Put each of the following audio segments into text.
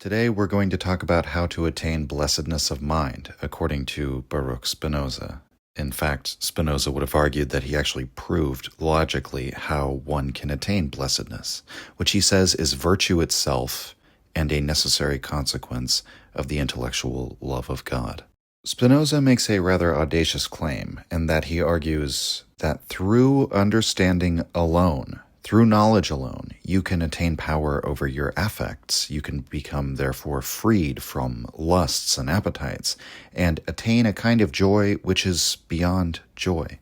Today we're going to talk about how to attain blessedness of mind, according to Baruch Spinoza. In fact, Spinoza would have argued that he actually proved logically how one can attain blessedness, which he says is virtue itself and a necessary consequence of the intellectual love of God. Spinoza makes a rather audacious claim, in that he argues that through understanding alone, through knowledge alone, you can attain power over your affects. You can become, therefore, freed from lusts and appetites, and attain a kind of joy which is beyond joy.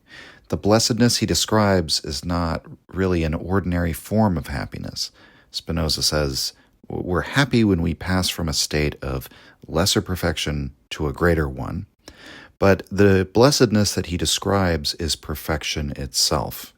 The blessedness he describes is not really an ordinary form of happiness. Spinoza says, we're happy when we pass from a state of lesser perfection to a greater one, but the blessedness that he describes is perfection itself.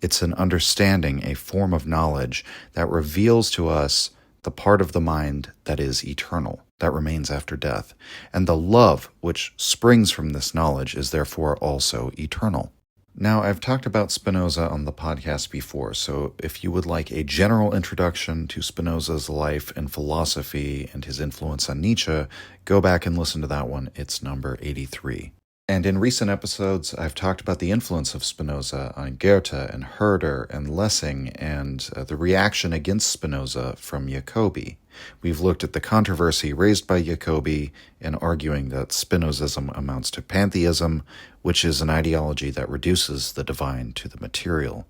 It's an understanding, a form of knowledge that reveals to us the part of the mind that is eternal, that remains after death. And the love which springs from this knowledge is therefore also eternal. Now, I've talked about Spinoza on the podcast before, so if you would like a general introduction to Spinoza's life and philosophy and his influence on Nietzsche, go back and listen to that one. It's number 83. And in recent episodes, I've talked about the influence of Spinoza on Goethe and Herder and Lessing and the reaction against Spinoza from Jacobi. We've looked at the controversy raised by Jacobi in arguing that Spinozism amounts to pantheism, which is an ideology that reduces the divine to the material.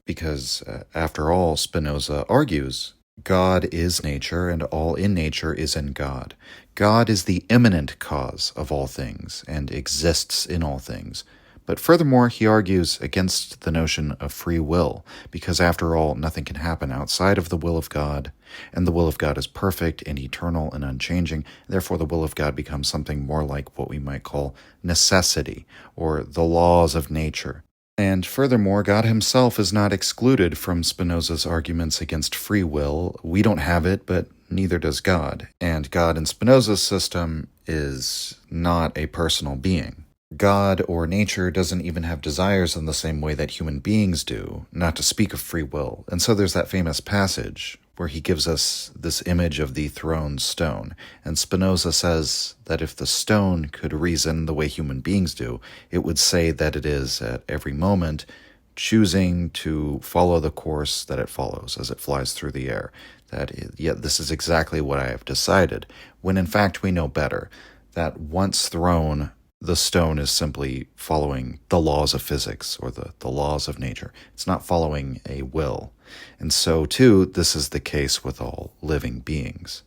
Because, after all, Spinoza argues, God is nature, and all in nature is in God. God is the immanent cause of all things, and exists in all things. But furthermore, he argues against the notion of free will, because after all, nothing can happen outside of the will of God, and the will of God is perfect and eternal and unchanging. Therefore, the will of God becomes something more like what we might call necessity, or the laws of nature. And furthermore, God himself is not excluded from Spinoza's arguments against free will. We don't have it, but neither does God. And God in Spinoza's system is not a personal being. God or nature doesn't even have desires in the same way that human beings do, not to speak of free will. And so there's that famous passage where he gives us this image of the thrown stone. And Spinoza says that if the stone could reason the way human beings do, it would say that it is at every moment choosing to follow the course that it follows as it flies through the air. This is exactly what I have decided, when in fact we know better, that once thrown, the stone is simply following the laws of physics or the laws of nature. It's not following a will. And so, too, this is the case with all living beings.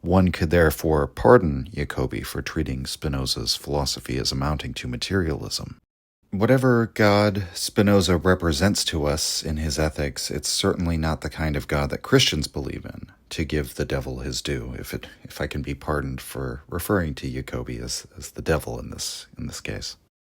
One could therefore pardon Jacobi for treating Spinoza's philosophy as amounting to materialism. Whatever God Spinoza represents to us in his ethics, it's certainly not the kind of God that Christians believe in, to give the devil his due, if I can be pardoned for referring to Jacobi as the devil in this case.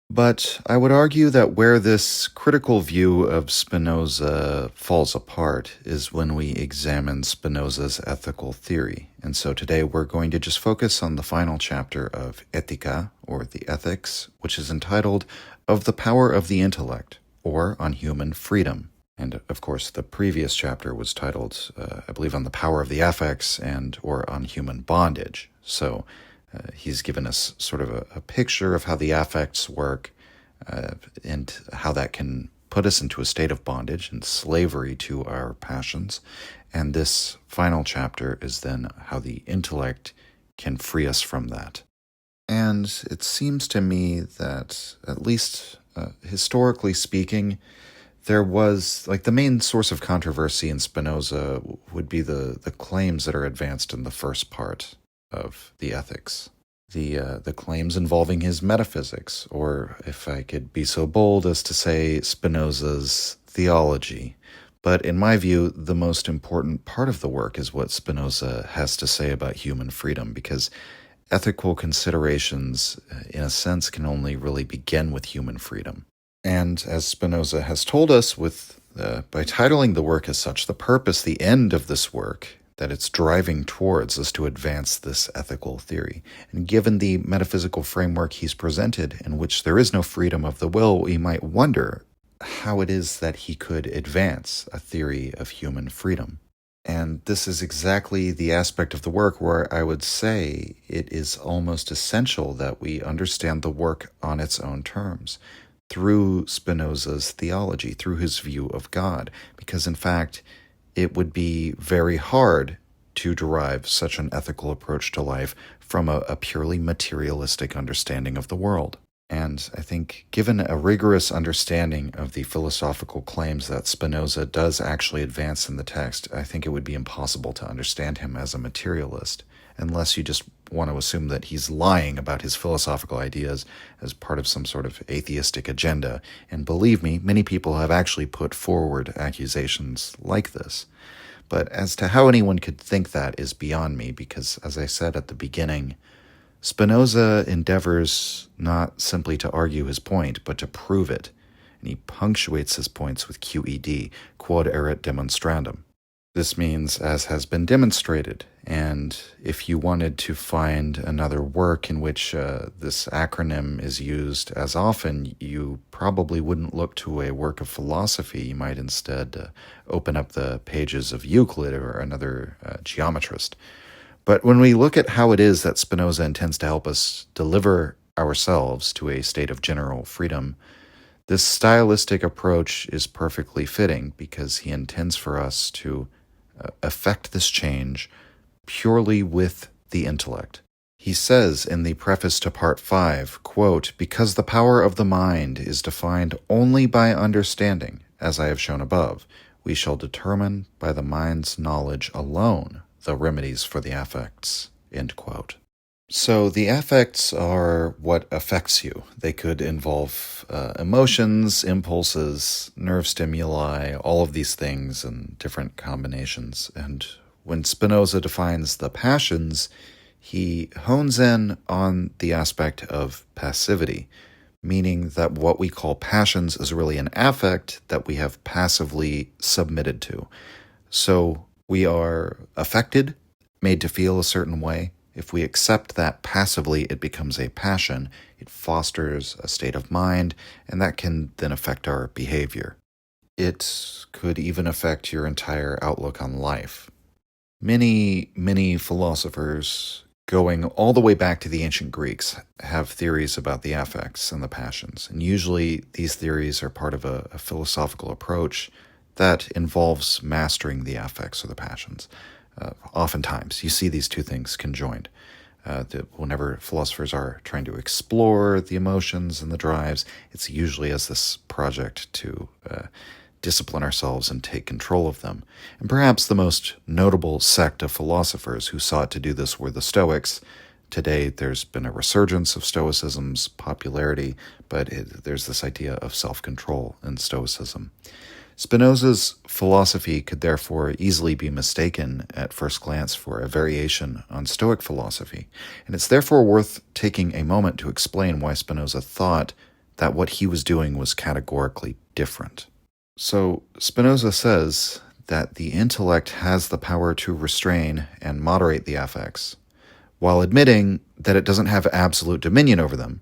But I would argue that where this critical view of Spinoza falls apart is when we examine Spinoza's ethical theory. And so today we're going to just focus on the final chapter of Ethica, or the Ethics, which is entitled Of the Power of the Intellect, or on Human Freedom. And of course, the previous chapter was titled, I believe, On the Power of the Affects or on Human Bondage. So he's given us sort of a picture of how the affects work and how that can put us into a state of bondage and slavery to our passions. And this final chapter is then how the intellect can free us from that. And it seems to me that, at least historically speaking, there was, the main source of controversy in Spinoza would be the claims that are advanced in the first part of the Ethics. The claims involving his metaphysics, or if I could be so bold as to say Spinoza's theology. But in my view, the most important part of the work is what Spinoza has to say about human freedom, because ethical considerations, in a sense, can only really begin with human freedom. And as Spinoza has told us by titling the work as such, the purpose, the end of this work that it's driving towards is to advance this ethical theory. And given the metaphysical framework he's presented, in which there is no freedom of the will, we might wonder how it is that he could advance a theory of human freedom. And this is exactly the aspect of the work where I would say it is almost essential that we understand the work on its own terms, through Spinoza's theology, through his view of God, because in fact, it would be very hard to derive such an ethical approach to life from a purely materialistic understanding of the world. And I think, given a rigorous understanding of the philosophical claims that Spinoza does actually advance in the text, I think it would be impossible to understand him as a materialist, unless you just want to assume that he's lying about his philosophical ideas as part of some sort of atheistic agenda. And believe me, many people have actually put forward accusations like this. But as to how anyone could think that is beyond me, because, as I said at the beginning, Spinoza endeavors not simply to argue his point, but to prove it, and he punctuates his points with QED, quod erat demonstrandum. This means, as has been demonstrated, and if you wanted to find another work in which this acronym is used as often, you probably wouldn't look to a work of philosophy. You might instead open up the pages of Euclid or another geometrist. But when we look at how it is that Spinoza intends to help us deliver ourselves to a state of general freedom, this stylistic approach is perfectly fitting because he intends for us to effect this change purely with the intellect. He says in the preface to Part 5, quote, "Because the power of the mind is defined only by understanding, as I have shown above, we shall determine by the mind's knowledge alone the remedies for the affects." End quote. So the affects are what affects you. They could involve emotions, impulses, nerve stimuli, all of these things in different combinations. And when Spinoza defines the passions, he hones in on the aspect of passivity, meaning that what we call passions is really an affect that we have passively submitted to. So we are affected, made to feel a certain way. If we accept that passively, it becomes a passion. It fosters a state of mind, and that can then affect our behavior. It could even affect your entire outlook on life. Many philosophers, going all the way back to the ancient Greeks, have theories about the affects and the passions. And usually these theories are part of a philosophical approach that involves mastering the affects or the passions. Oftentimes, you see these two things conjoined. Whenever philosophers are trying to explore the emotions and the drives, it's usually as this project to discipline ourselves and take control of them. And perhaps the most notable sect of philosophers who sought to do this were the Stoics. Today, there's been a resurgence of Stoicism's popularity, but there's this idea of self-control in Stoicism. Spinoza's philosophy could therefore easily be mistaken at first glance for a variation on Stoic philosophy, and it's therefore worth taking a moment to explain why Spinoza thought that what he was doing was categorically different. So, Spinoza says that the intellect has the power to restrain and moderate the affects, while admitting that it doesn't have absolute dominion over them,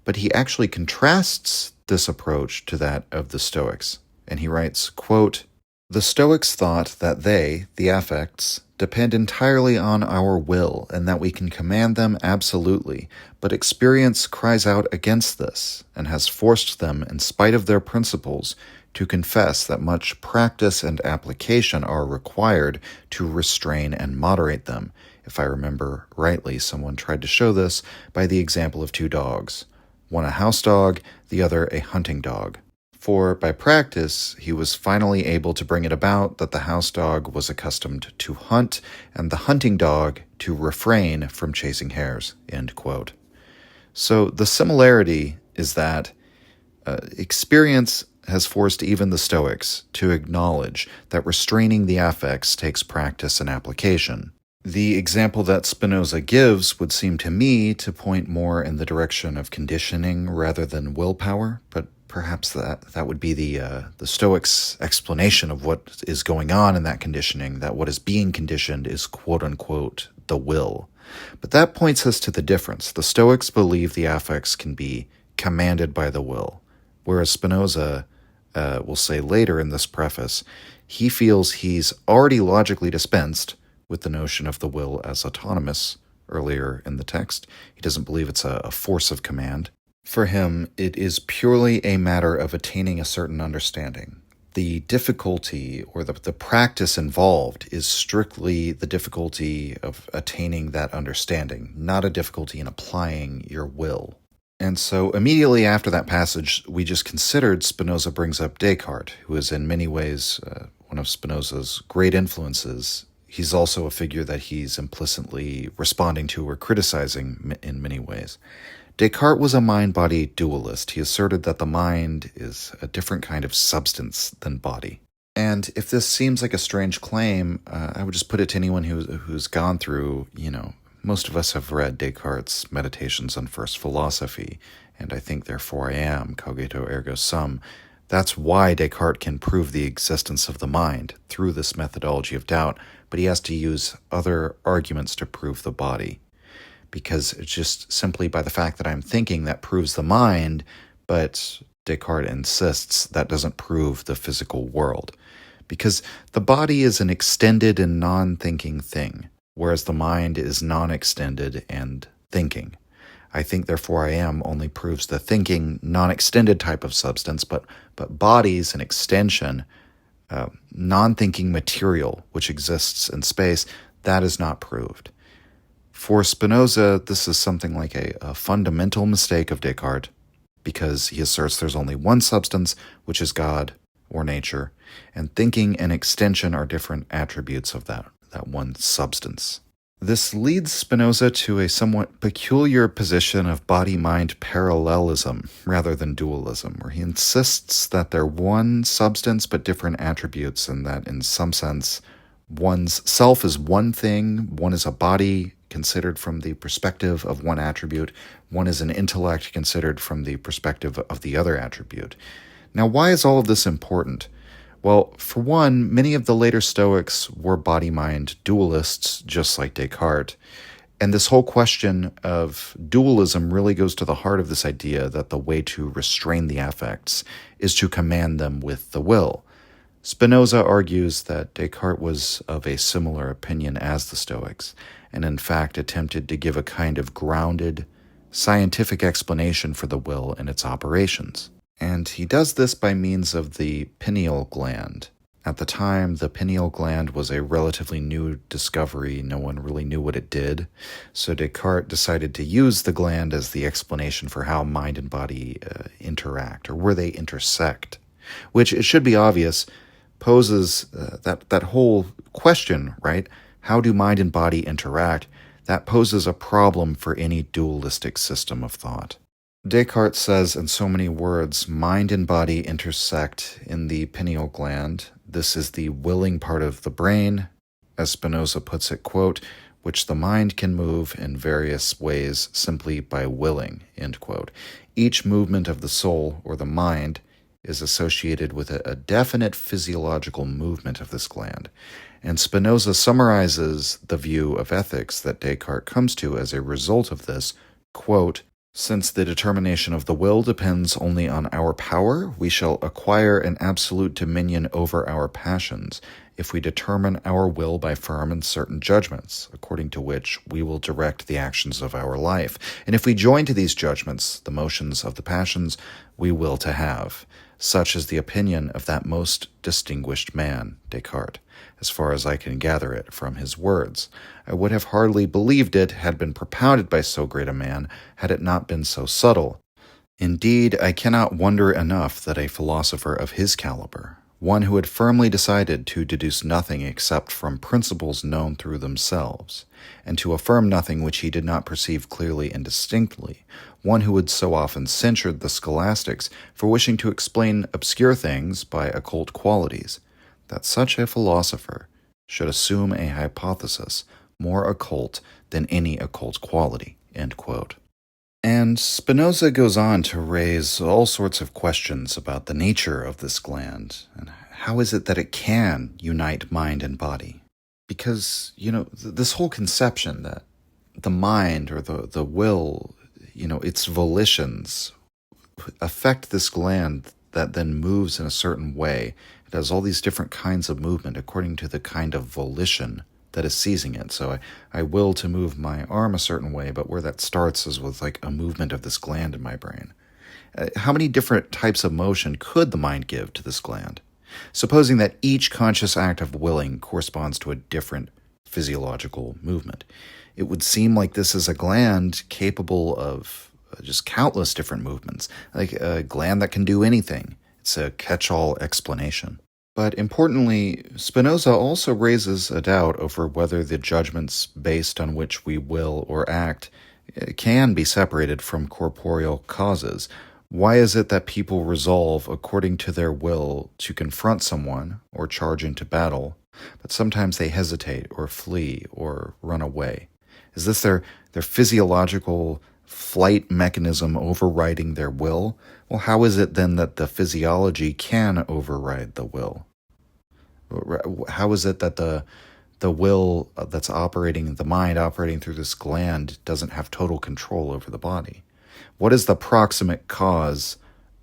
but he actually contrasts this approach to that of the Stoics. And he writes, quote, "The Stoics thought that they, the affects, depend entirely on our will and that we can command them absolutely, but experience cries out against this and has forced them, in spite of their principles, to confess that much practice and application are required to restrain and moderate them. If I remember rightly, someone tried to show this by the example of two dogs, one a house dog, the other a hunting dog. For by practice, he was finally able to bring it about that the house dog was accustomed to hunt and the hunting dog to refrain from chasing hares." End quote. So the similarity is that experience has forced even the Stoics to acknowledge that restraining the affects takes practice and application. The example that Spinoza gives would seem to me to point more in the direction of conditioning rather than willpower, but perhaps that would be the Stoics' explanation of what is going on in that conditioning, that what is being conditioned is quote-unquote the will. But that points us to the difference. The Stoics believe the affects can be commanded by the will, whereas Spinoza will say later in this preface, he feels he's already logically dispensed with the notion of the will as autonomous earlier in the text. He doesn't believe it's a force of command. For him, it is purely a matter of attaining a certain understanding. The difficulty or the practice involved is strictly the difficulty of attaining that understanding, not a difficulty in applying your will. And so immediately after that passage, we just considered Spinoza brings up Descartes, who is in many ways one of Spinoza's great influences. He's also a figure that he's implicitly responding to or criticizing in many ways. Descartes was a mind-body dualist. He asserted that the mind is a different kind of substance than body. And if this seems like a strange claim, I would just put it to anyone who's gone through, most of us have read Descartes' Meditations on First Philosophy, and I think therefore I am, cogito ergo sum. That's why Descartes can prove the existence of the mind through this methodology of doubt, but he has to use other arguments to prove the body. Because it's just simply by the fact that I'm thinking that proves the mind, but Descartes insists that doesn't prove the physical world. Because the body is an extended and non-thinking thing, whereas the mind is non-extended and thinking. I think therefore I am only proves the thinking, non-extended type of substance, but body's an extension, non-thinking material which exists in space, that is not proved. For Spinoza, this is something like a fundamental mistake of Descartes, because he asserts there's only one substance, which is God or nature, and thinking and extension are different attributes of that one substance. This leads Spinoza to a somewhat peculiar position of body-mind parallelism rather than dualism, where he insists that they're one substance but different attributes, and that in some sense one's self is one thing, one is a body considered from the perspective of one attribute, one is an intellect considered from the perspective of the other attribute. Now, why is all of this important? Well, for one, many of the later Stoics were body-mind dualists, just like Descartes. And this whole question of dualism really goes to the heart of this idea that the way to restrain the affects is to command them with the will. Spinoza argues that Descartes was of a similar opinion as the Stoics, and in fact attempted to give a kind of grounded, scientific explanation for the will and its operations. And he does this by means of the pineal gland. At the time, the pineal gland was a relatively new discovery. No one really knew what it did. So Descartes decided to use the gland as the explanation for how mind and body interact, or where they intersect, which, it should be obvious, poses that whole question, right? How do mind and body interact? That poses a problem for any dualistic system of thought. Descartes says in so many words, mind and body intersect in the pineal gland. This is the willing part of the brain, as Spinoza puts it, quote, which the mind can move in various ways simply by willing, end quote. Each movement of the soul or the mind is associated with a definite physiological movement of this gland. And Spinoza summarizes the view of ethics that Descartes comes to as a result of this, quote, since the determination of the will depends only on our power, we shall acquire an absolute dominion over our passions, if we determine our will by firm and certain judgments, according to which we will direct the actions of our life. And if we join to these judgments the motions of the passions we will to have. Such is the opinion of that most distinguished man, Descartes, as far as I can gather it from his words. I would have hardly believed it had been propounded by so great a man, had it not been so subtle. Indeed, I cannot wonder enough that a philosopher of his caliber, one who had firmly decided to deduce nothing except from principles known through themselves, and to affirm nothing which he did not perceive clearly and distinctly, one who had so often censured the scholastics for wishing to explain obscure things by occult qualities, that such a philosopher should assume a hypothesis more occult than any occult quality, end quote. And Spinoza goes on to raise all sorts of questions about the nature of this gland, and how is it that it can unite mind and body? Because, this whole conception that the mind or the will, its volitions affect this gland that then moves in a certain way. It has all these different kinds of movement according to the kind of volition that is seizing it. So I will to move my arm a certain way, but where that starts is with like a movement of this gland in my brain. How many different types of motion could the mind give to this gland? Supposing that each conscious act of willing corresponds to a different physiological movement, it would seem like this is a gland capable of just countless different movements, like a gland that can do anything. It's a catch-all explanation. But importantly, Spinoza also raises a doubt over whether the judgments based on which we will or act can be separated from corporeal causes. Why is it that people resolve according to their will to confront someone or charge into battle, but sometimes they hesitate or flee or run away? Is this their physiological flight mechanism overriding their will? Well, how is it then that the physiology can override the will? How is it that the will that's operating, the mind operating through this gland, doesn't have total control over the body? What is the proximate cause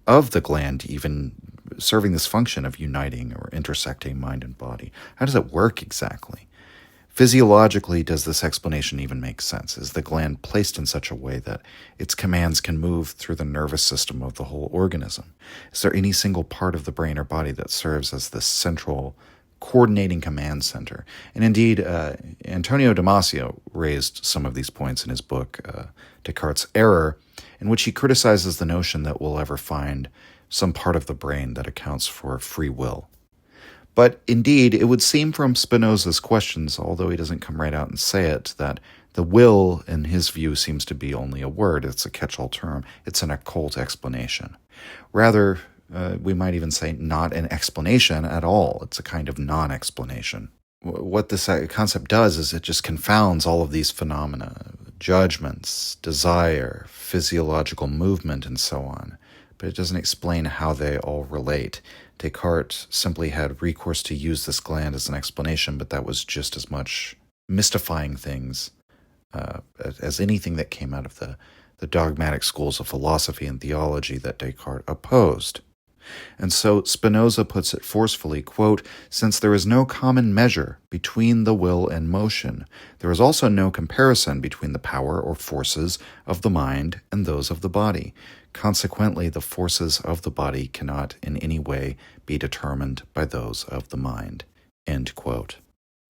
of the gland even serving this function of uniting or intersecting mind and body? How does it work exactly? Physiologically, does this explanation even make sense? Is the gland placed in such a way that its commands can move through the nervous system of the whole organism? Is there any single part of the brain or body that serves as the central coordinating command center? And indeed, Antonio Damasio raised some of these points in his book, Descartes' Error, in which he criticizes the notion that we'll ever find some part of the brain that accounts for free will. But indeed, it would seem from Spinoza's questions, although he doesn't come right out and say it, that the will, in his view, seems to be only a word. It's a catch-all term. It's an occult explanation. Rather, we might even say not an explanation at all. It's a kind of non-explanation. What this concept does is it just confounds all of these phenomena, judgments, desire, physiological movement, and so on. But it doesn't explain how they all relate. Descartes simply had recourse to use this gland as an explanation, but that was just as much mystifying things as anything that came out of the dogmatic schools of philosophy and theology that Descartes opposed. And so Spinoza puts it forcefully, quote, "Since there is no common measure between the will and motion, there is also no comparison between the power or forces of the mind and those of the body. Consequently, the forces of the body cannot in any way be determined by those of the mind." End quote.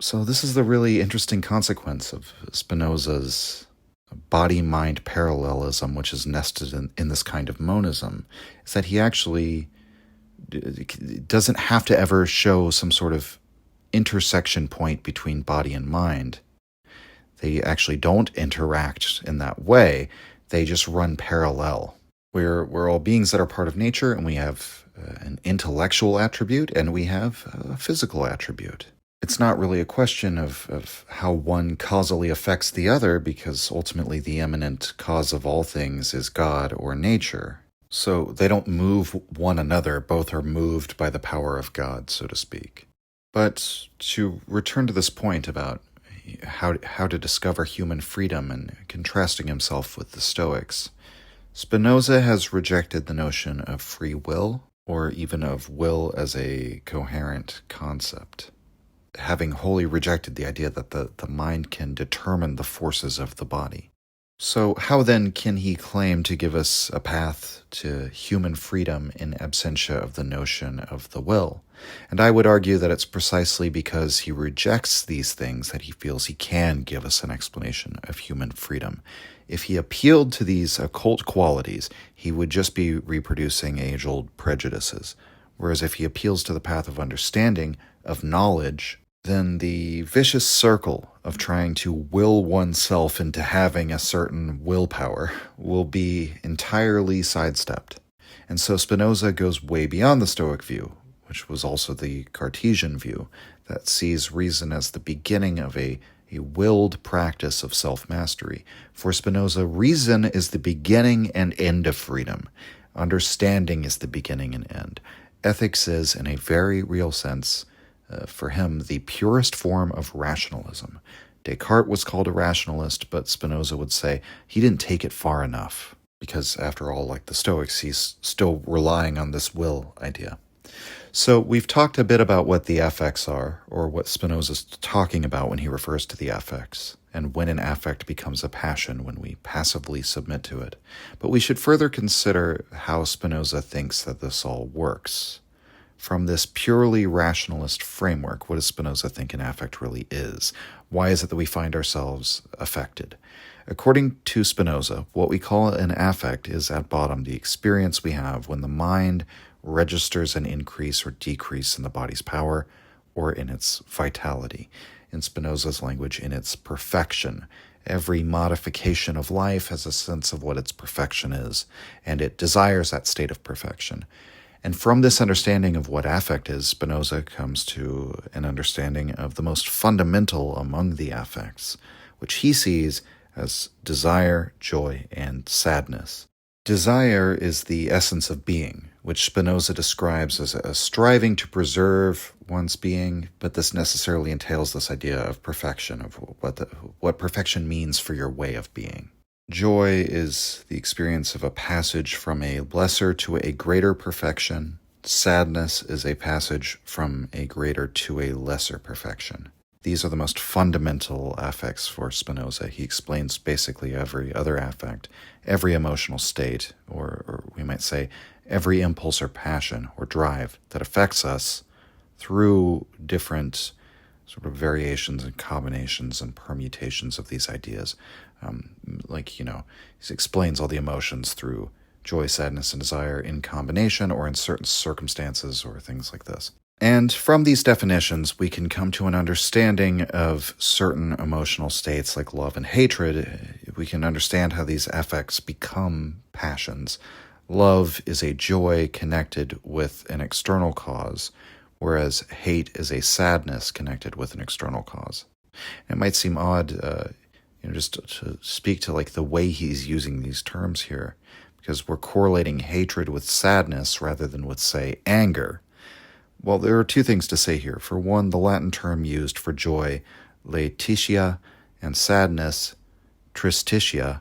So this is the really interesting consequence of Spinoza's body-mind parallelism, which is nested in this kind of monism, is that he actually doesn't have to ever show some sort of intersection point between body and mind. They actually don't interact in that way. They just run parallel. We're all beings that are part of nature, and we have an intellectual attribute, and we have a physical attribute. It's not really a question of how one causally affects the other, because ultimately the immanent cause of all things is God or nature. So they don't move one another. Both are moved by the power of God, so to speak. But to return to this point about how to discover human freedom and contrasting himself with the Stoics, Spinoza has rejected the notion of free will, or even of will as a coherent concept, having wholly rejected the idea that the mind can determine the forces of the body. So how then can he claim to give us a path to human freedom in absentia of the notion of the will? And I would argue that it's precisely because he rejects these things that he feels he can give us an explanation of human freedom. If he appealed to these occult qualities, he would just be reproducing age-old prejudices. Whereas if he appeals to the path of understanding, of knowledge, then the vicious circle of trying to will oneself into having a certain willpower will be entirely sidestepped. And so Spinoza goes way beyond the Stoic view, which was also the Cartesian view, that sees reason as the beginning of a willed practice of self-mastery. For Spinoza, reason is the beginning and end of freedom. Understanding is the beginning and end. Ethics is, in a very real sense, for him, the purest form of rationalism. Descartes was called a rationalist, but Spinoza would say he didn't take it far enough. because after all, like the Stoics, he's still relying on this will idea. So we've talked a bit about what the affects are, or what Spinoza's talking about when he refers to the affects, and when an affect becomes a passion when we passively submit to it. But we should further consider how Spinoza thinks that this all works. From this purely rationalist framework, what does Spinoza think an affect really is? Why is it that we find ourselves affected? According to Spinoza, what we call an affect is at bottom the experience we have when the mind registers an increase or decrease in the body's power or in its vitality. In Spinoza's language, in its perfection. Every modification of life has a sense of what its perfection is, and it desires that state of perfection. And from this understanding of what affect is, Spinoza comes to an understanding of the most fundamental among the affects, which he sees as desire, joy, and sadness. Desire is the essence of being, which Spinoza describes as a striving to preserve one's being, but this necessarily entails this idea of perfection, of what perfection means for your way of being. Joy is the experience of a passage from a lesser to a greater perfection. Sadness is a passage from a greater to a lesser perfection. These are the most fundamental affects for Spinoza. He explains basically every other affect, every emotional state, or we might say every impulse or passion or drive that affects us through different sort of variations and combinations and permutations of these ideas. He explains all the emotions through joy, sadness, and desire in combination or in certain circumstances or things like this. And from these definitions, we can come to an understanding of certain emotional states like love and hatred. We can understand how these affects become passions. Love is a joy connected with an external cause, whereas hate is a sadness connected with an external cause. It might seem odd, just to speak to like the way he's using these terms here, because we're correlating hatred with sadness rather than with, say, anger. Well, there are two things to say here. For one, the Latin term used for joy, laetitia, and sadness, tristitia,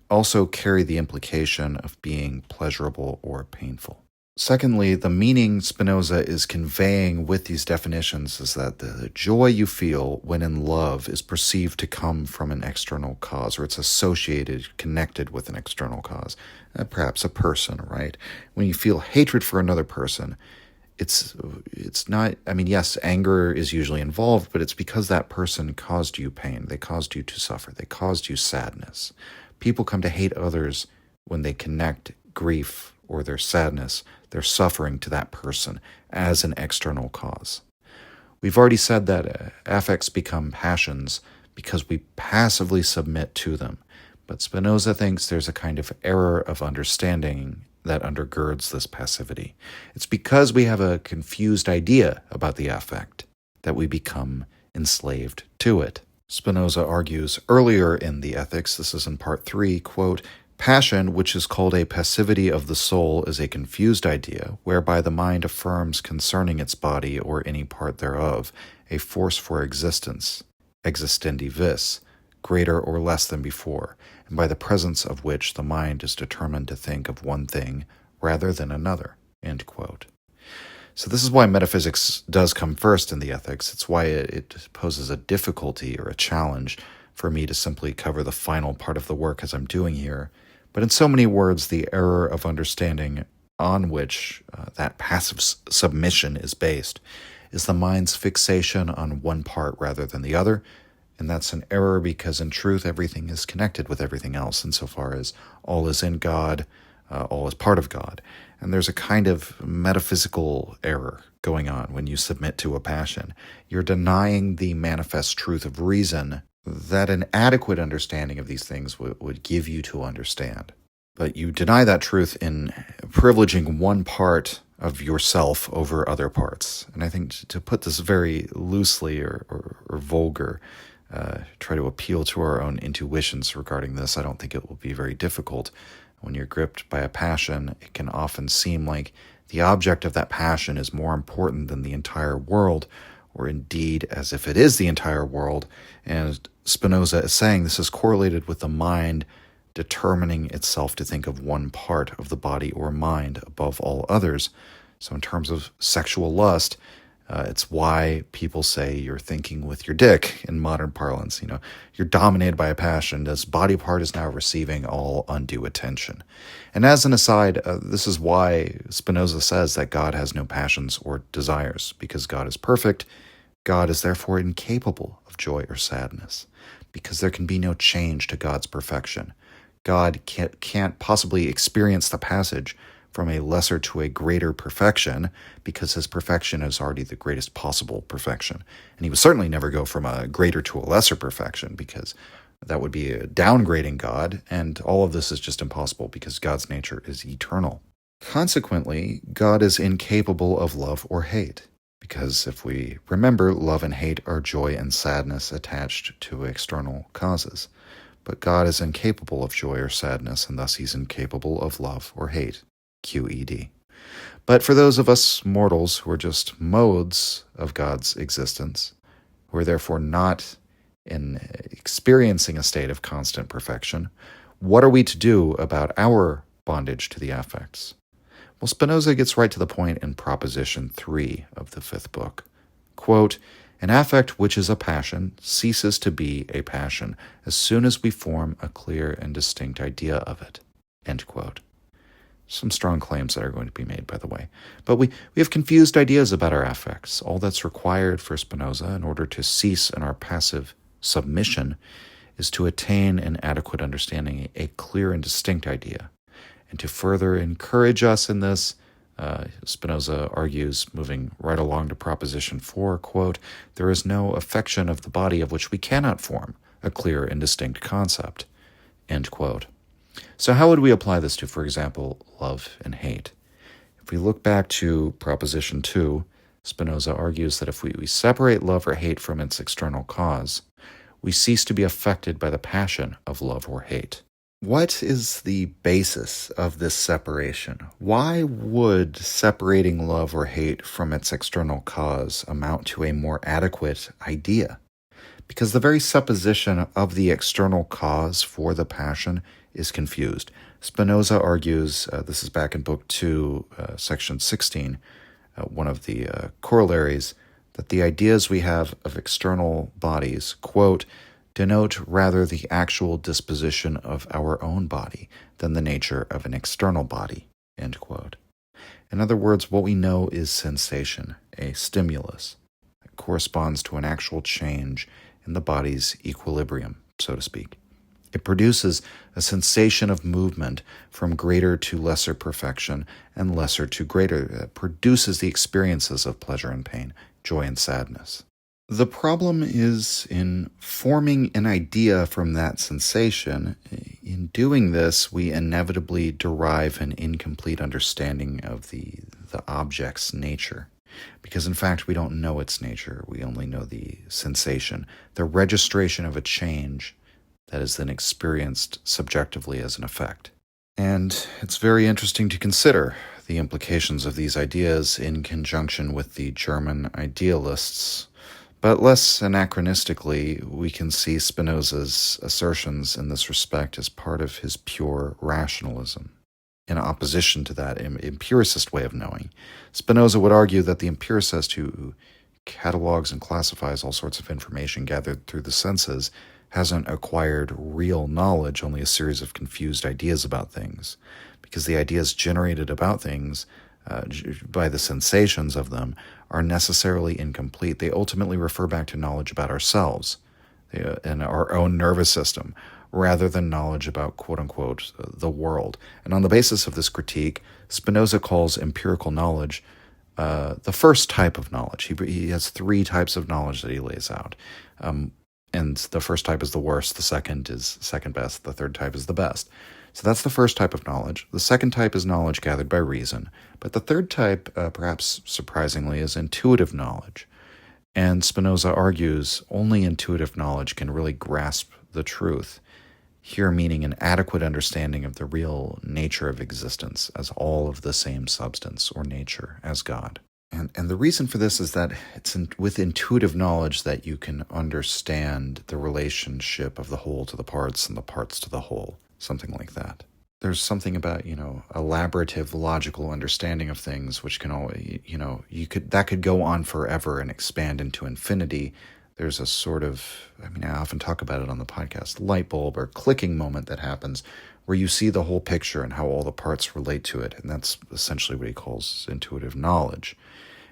also carry the implication of being pleasurable or painful. Secondly, the meaning Spinoza is conveying with these definitions is that the joy you feel when in love is perceived to come from an external cause, or it's associated, connected with an external cause, perhaps a person, right? When you feel hatred for another person, it's not, yes, anger is usually involved, but it's because that person caused you pain. They caused you to suffer. They caused you sadness. People come to hate others when they connect grief or their sadness, their suffering to that person as an external cause. We've already said that affects become passions because we passively submit to them. But Spinoza thinks there's a kind of error of understanding that undergirds this passivity. It's because we have a confused idea about the affect that we become enslaved to it. Spinoza argues earlier in the Ethics, this is in part 3, quote, "Passion, which is called a passivity of the soul, is a confused idea, whereby the mind affirms concerning its body or any part thereof a force for existence, existendi vis, greater or less than before, and by the presence of which the mind is determined to think of one thing rather than another." End quote. So this is why metaphysics does come first in the Ethics. It's why it poses a difficulty or a challenge for me to simply cover the final part of the work as I'm doing here. But in so many words, the error of understanding on which that passive submission is based is the mind's fixation on one part rather than the other. And that's an error because in truth, everything is connected with everything else insofar as all is in God, all is part of God. And there's a kind of metaphysical error going on when you submit to a passion. You're denying the manifest truth of reason that an adequate understanding of these things would give you to understand. But you deny that truth in privileging one part of yourself over other parts. And I think to put this very loosely or vulgar, try to appeal to our own intuitions regarding this, I don't think it will be very difficult. When you're gripped by a passion, it can often seem like the object of that passion is more important than the entire world, or indeed as if it is the entire world. And Spinoza is saying this is correlated with the mind determining itself to think of one part of the body or mind above all others. So in terms of sexual lust, it's why people say you're thinking with your dick in modern parlance. You're dominated by a passion. This body part is now receiving all undue attention. And as an aside, this is why Spinoza says that God has no passions or desires, because God is perfect. God is therefore incapable of joy or sadness, because there can be no change to God's perfection. God can't possibly experience the passage from a lesser to a greater perfection, because his perfection is already the greatest possible perfection. And he would certainly never go from a greater to a lesser perfection, because that would be downgrading God, and all of this is just impossible because God's nature is eternal. Consequently, God is incapable of love or hate, because if we remember, love and hate are joy and sadness attached to external causes. But God is incapable of joy or sadness, and thus he's incapable of love or hate. QED. But for those of us mortals who are just modes of God's existence, who are therefore not in experiencing a state of constant perfection, what are we to do about our bondage to the affects? Well, Spinoza gets right to the point in Proposition 3 of the fifth book. Quote, "An affect which is a passion ceases to be a passion as soon as we form a clear and distinct idea of it." End quote. Some strong claims that are going to be made, by the way. But we have confused ideas about our affects. All that's required for Spinoza in order to cease in our passive submission is to attain an adequate understanding, a clear and distinct idea. And to further encourage us in this, Spinoza argues, moving right along to Proposition 4, quote, "There is no affection of the body of which we cannot form a clear and distinct concept." End quote. So how would we apply this to, for example, love and hate? If we look back to Proposition 2, Spinoza argues that if we separate love or hate from its external cause, we cease to be affected by the passion of love or hate. What is the basis of this separation? Why would separating love or hate from its external cause amount to a more adequate idea? Because the very supposition of the external cause for the passion is confused. Spinoza argues, this is back in Book 2, Section 16, one of the corollaries, that the ideas we have of external bodies, quote, "denote rather the actual disposition of our own body than the nature of an external body," end quote. In other words, what we know is sensation, a stimulus. It corresponds to an actual change in the body's equilibrium, so to speak. It produces a sensation of movement from greater to lesser perfection and lesser to greater. It produces the experiences of pleasure and pain, joy and sadness. The problem is in forming an idea from that sensation. In doing this, we inevitably derive an incomplete understanding of the object's nature. Because in fact, we don't know its nature. We only know the sensation, the registration of a change that is then experienced subjectively as an effect. And it's very interesting to consider the implications of these ideas in conjunction with the German idealists. But less anachronistically, we can see Spinoza's assertions in this respect as part of his pure rationalism. In opposition to that empiricist way of knowing, Spinoza would argue that the empiricist who catalogs and classifies all sorts of information gathered through the senses hasn't acquired real knowledge, only a series of confused ideas about things, because the ideas generated about things by the sensations of them are necessarily incomplete. They ultimately refer back to knowledge about ourselves and our own nervous system, rather than knowledge about, quote-unquote, the world. And on the basis of this critique, Spinoza calls empirical knowledge the first type of knowledge. He has three types of knowledge that he lays out. And the first type is the worst, the second is second best, the third type is the best. So that's the first type of knowledge. The second type is knowledge gathered by reason. But the third type, perhaps surprisingly, is intuitive knowledge. And Spinoza argues only intuitive knowledge can really grasp the truth, here meaning an adequate understanding of the real nature of existence as all of the same substance or nature as God. And the reason for this is that it's with intuitive knowledge that you can understand the relationship of the whole to the parts and the parts to the whole. something like that. There's something about, elaborative logical understanding of things, which can always, that could go on forever and expand into infinity. There's a sort of, I often talk about it on the podcast, light bulb or clicking moment that happens where you see the whole picture and how all the parts relate to it. And that's essentially what he calls intuitive knowledge.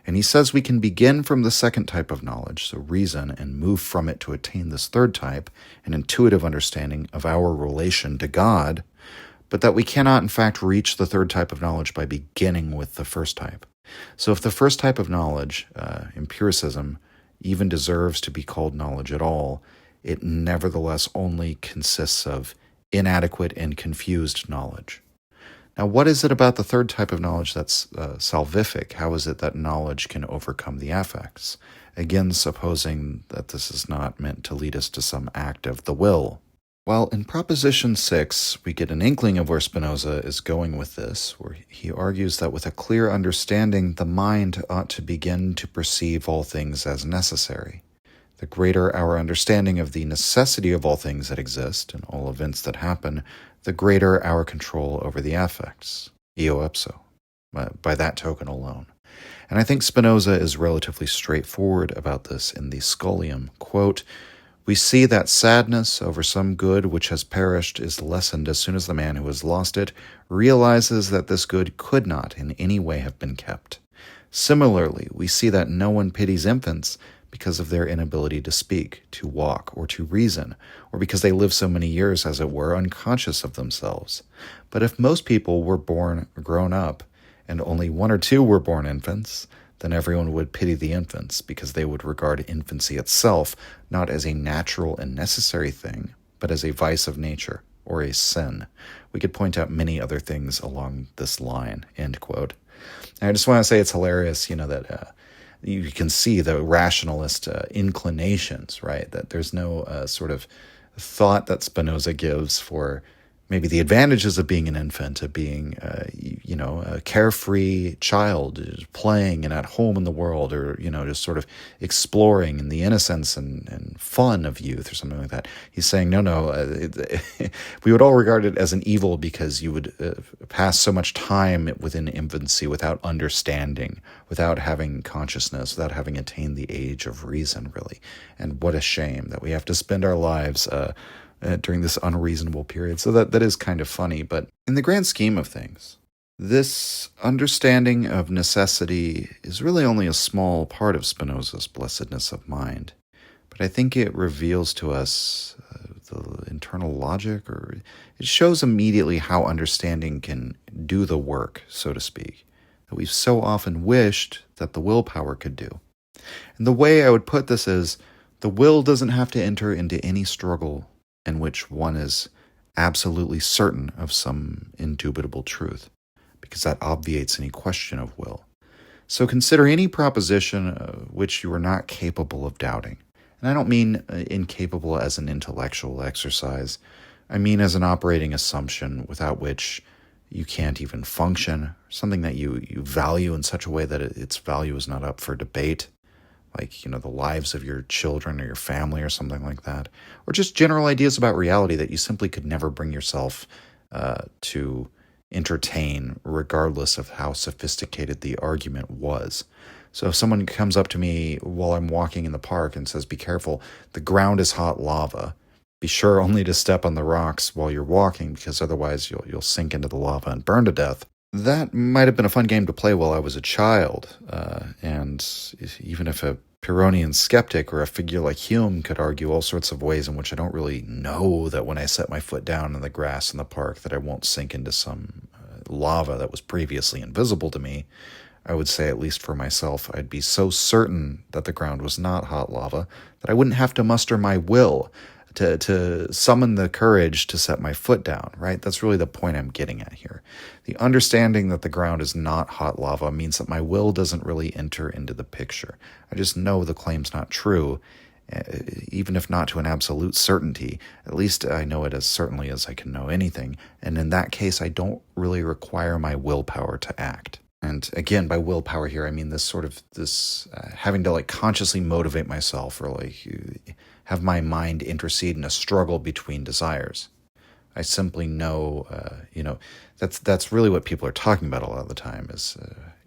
And he says we can begin from the second type of knowledge, so reason, and move from it to attain this third type, an intuitive understanding of our relation to God, but that we cannot in fact reach the third type of knowledge by beginning with the first type. So if the first type of knowledge, empiricism, even deserves to be called knowledge at all, it nevertheless only consists of inadequate and confused knowledge. Now, what is it about the third type of knowledge that's salvific? How is it that knowledge can overcome the affects? Again, supposing that this is not meant to lead us to some act of the will. Well, in Proposition 6, we get an inkling of where Spinoza is going with this, where he argues that with a clear understanding, the mind ought to begin to perceive all things as necessary. The greater our understanding of the necessity of all things that exist and all events that happen, the greater our control over the affects, eo ipso, by that token alone. And I think Spinoza is relatively straightforward about this in the Scholium. Quote, "We see that sadness over some good which has perished is lessened as soon as the man who has lost it realizes that this good could not in any way have been kept. Similarly, we see that no one pities infants because of their inability to speak, to walk, or to reason, or because they live so many years, as it were, unconscious of themselves. But if most people were born grown up, and only one or two were born infants, then everyone would pity the infants, because they would regard infancy itself not as a natural and necessary thing, but as a vice of nature, or a sin." We could point out many other things along this line, end quote. And I just want to say it's hilarious, that you can see the rationalist inclinations, right? That there's no sort of thought that Spinoza gives for maybe the advantages of being an infant, of being, a carefree child, playing and at home in the world, or, just sort of exploring in the innocence and fun of youth or something like that. He's saying, no, we would all regard it as an evil because you would pass so much time within infancy without understanding, without having consciousness, without having attained the age of reason, really. And what a shame that we have to spend our lives during this unreasonable period. So that is kind of funny. But in the grand scheme of things, this understanding of necessity is really only a small part of Spinoza's blessedness of mind. But I think it reveals to us the internal logic, or it shows immediately how understanding can do the work, so to speak, that we've so often wished that the willpower could do. And the way I would put this is, the will doesn't have to enter into any struggle in which one is absolutely certain of some indubitable truth, because that obviates any question of will. So consider any proposition which you are not capable of doubting. And I don't mean incapable as an intellectual exercise. I mean as an operating assumption without which you can't even function, something that you value in such a way that its value is not up for debate. Like, the lives of your children or your family or something like that. Or just general ideas about reality that you simply could never bring yourself to entertain, regardless of how sophisticated the argument was. So if someone comes up to me while I'm walking in the park and says, "Be careful, the ground is hot lava. Be sure only to step on the rocks while you're walking, because otherwise you'll sink into the lava and burn to death." That might have been a fun game to play while I was a child, and even if a Pyrrhonian skeptic or a figure like Hume could argue all sorts of ways in which I don't really know that when I set my foot down in the grass in the park that I won't sink into some lava that was previously invisible to me, I would say, at least for myself, I'd be so certain that the ground was not hot lava that I wouldn't have to muster my will to summon the courage to set my foot down, right? That's really the point I'm getting at here. The understanding that the ground is not hot lava means that my will doesn't really enter into the picture. I just know the claim's not true, even if not to an absolute certainty. At least I know it as certainly as I can know anything, and in that case, I don't really require my willpower to act. And again, by willpower here, I mean this having to consciously motivate myself, or have my mind intercede in a struggle between desires. I simply know, that's really what people are talking about a lot of the time is,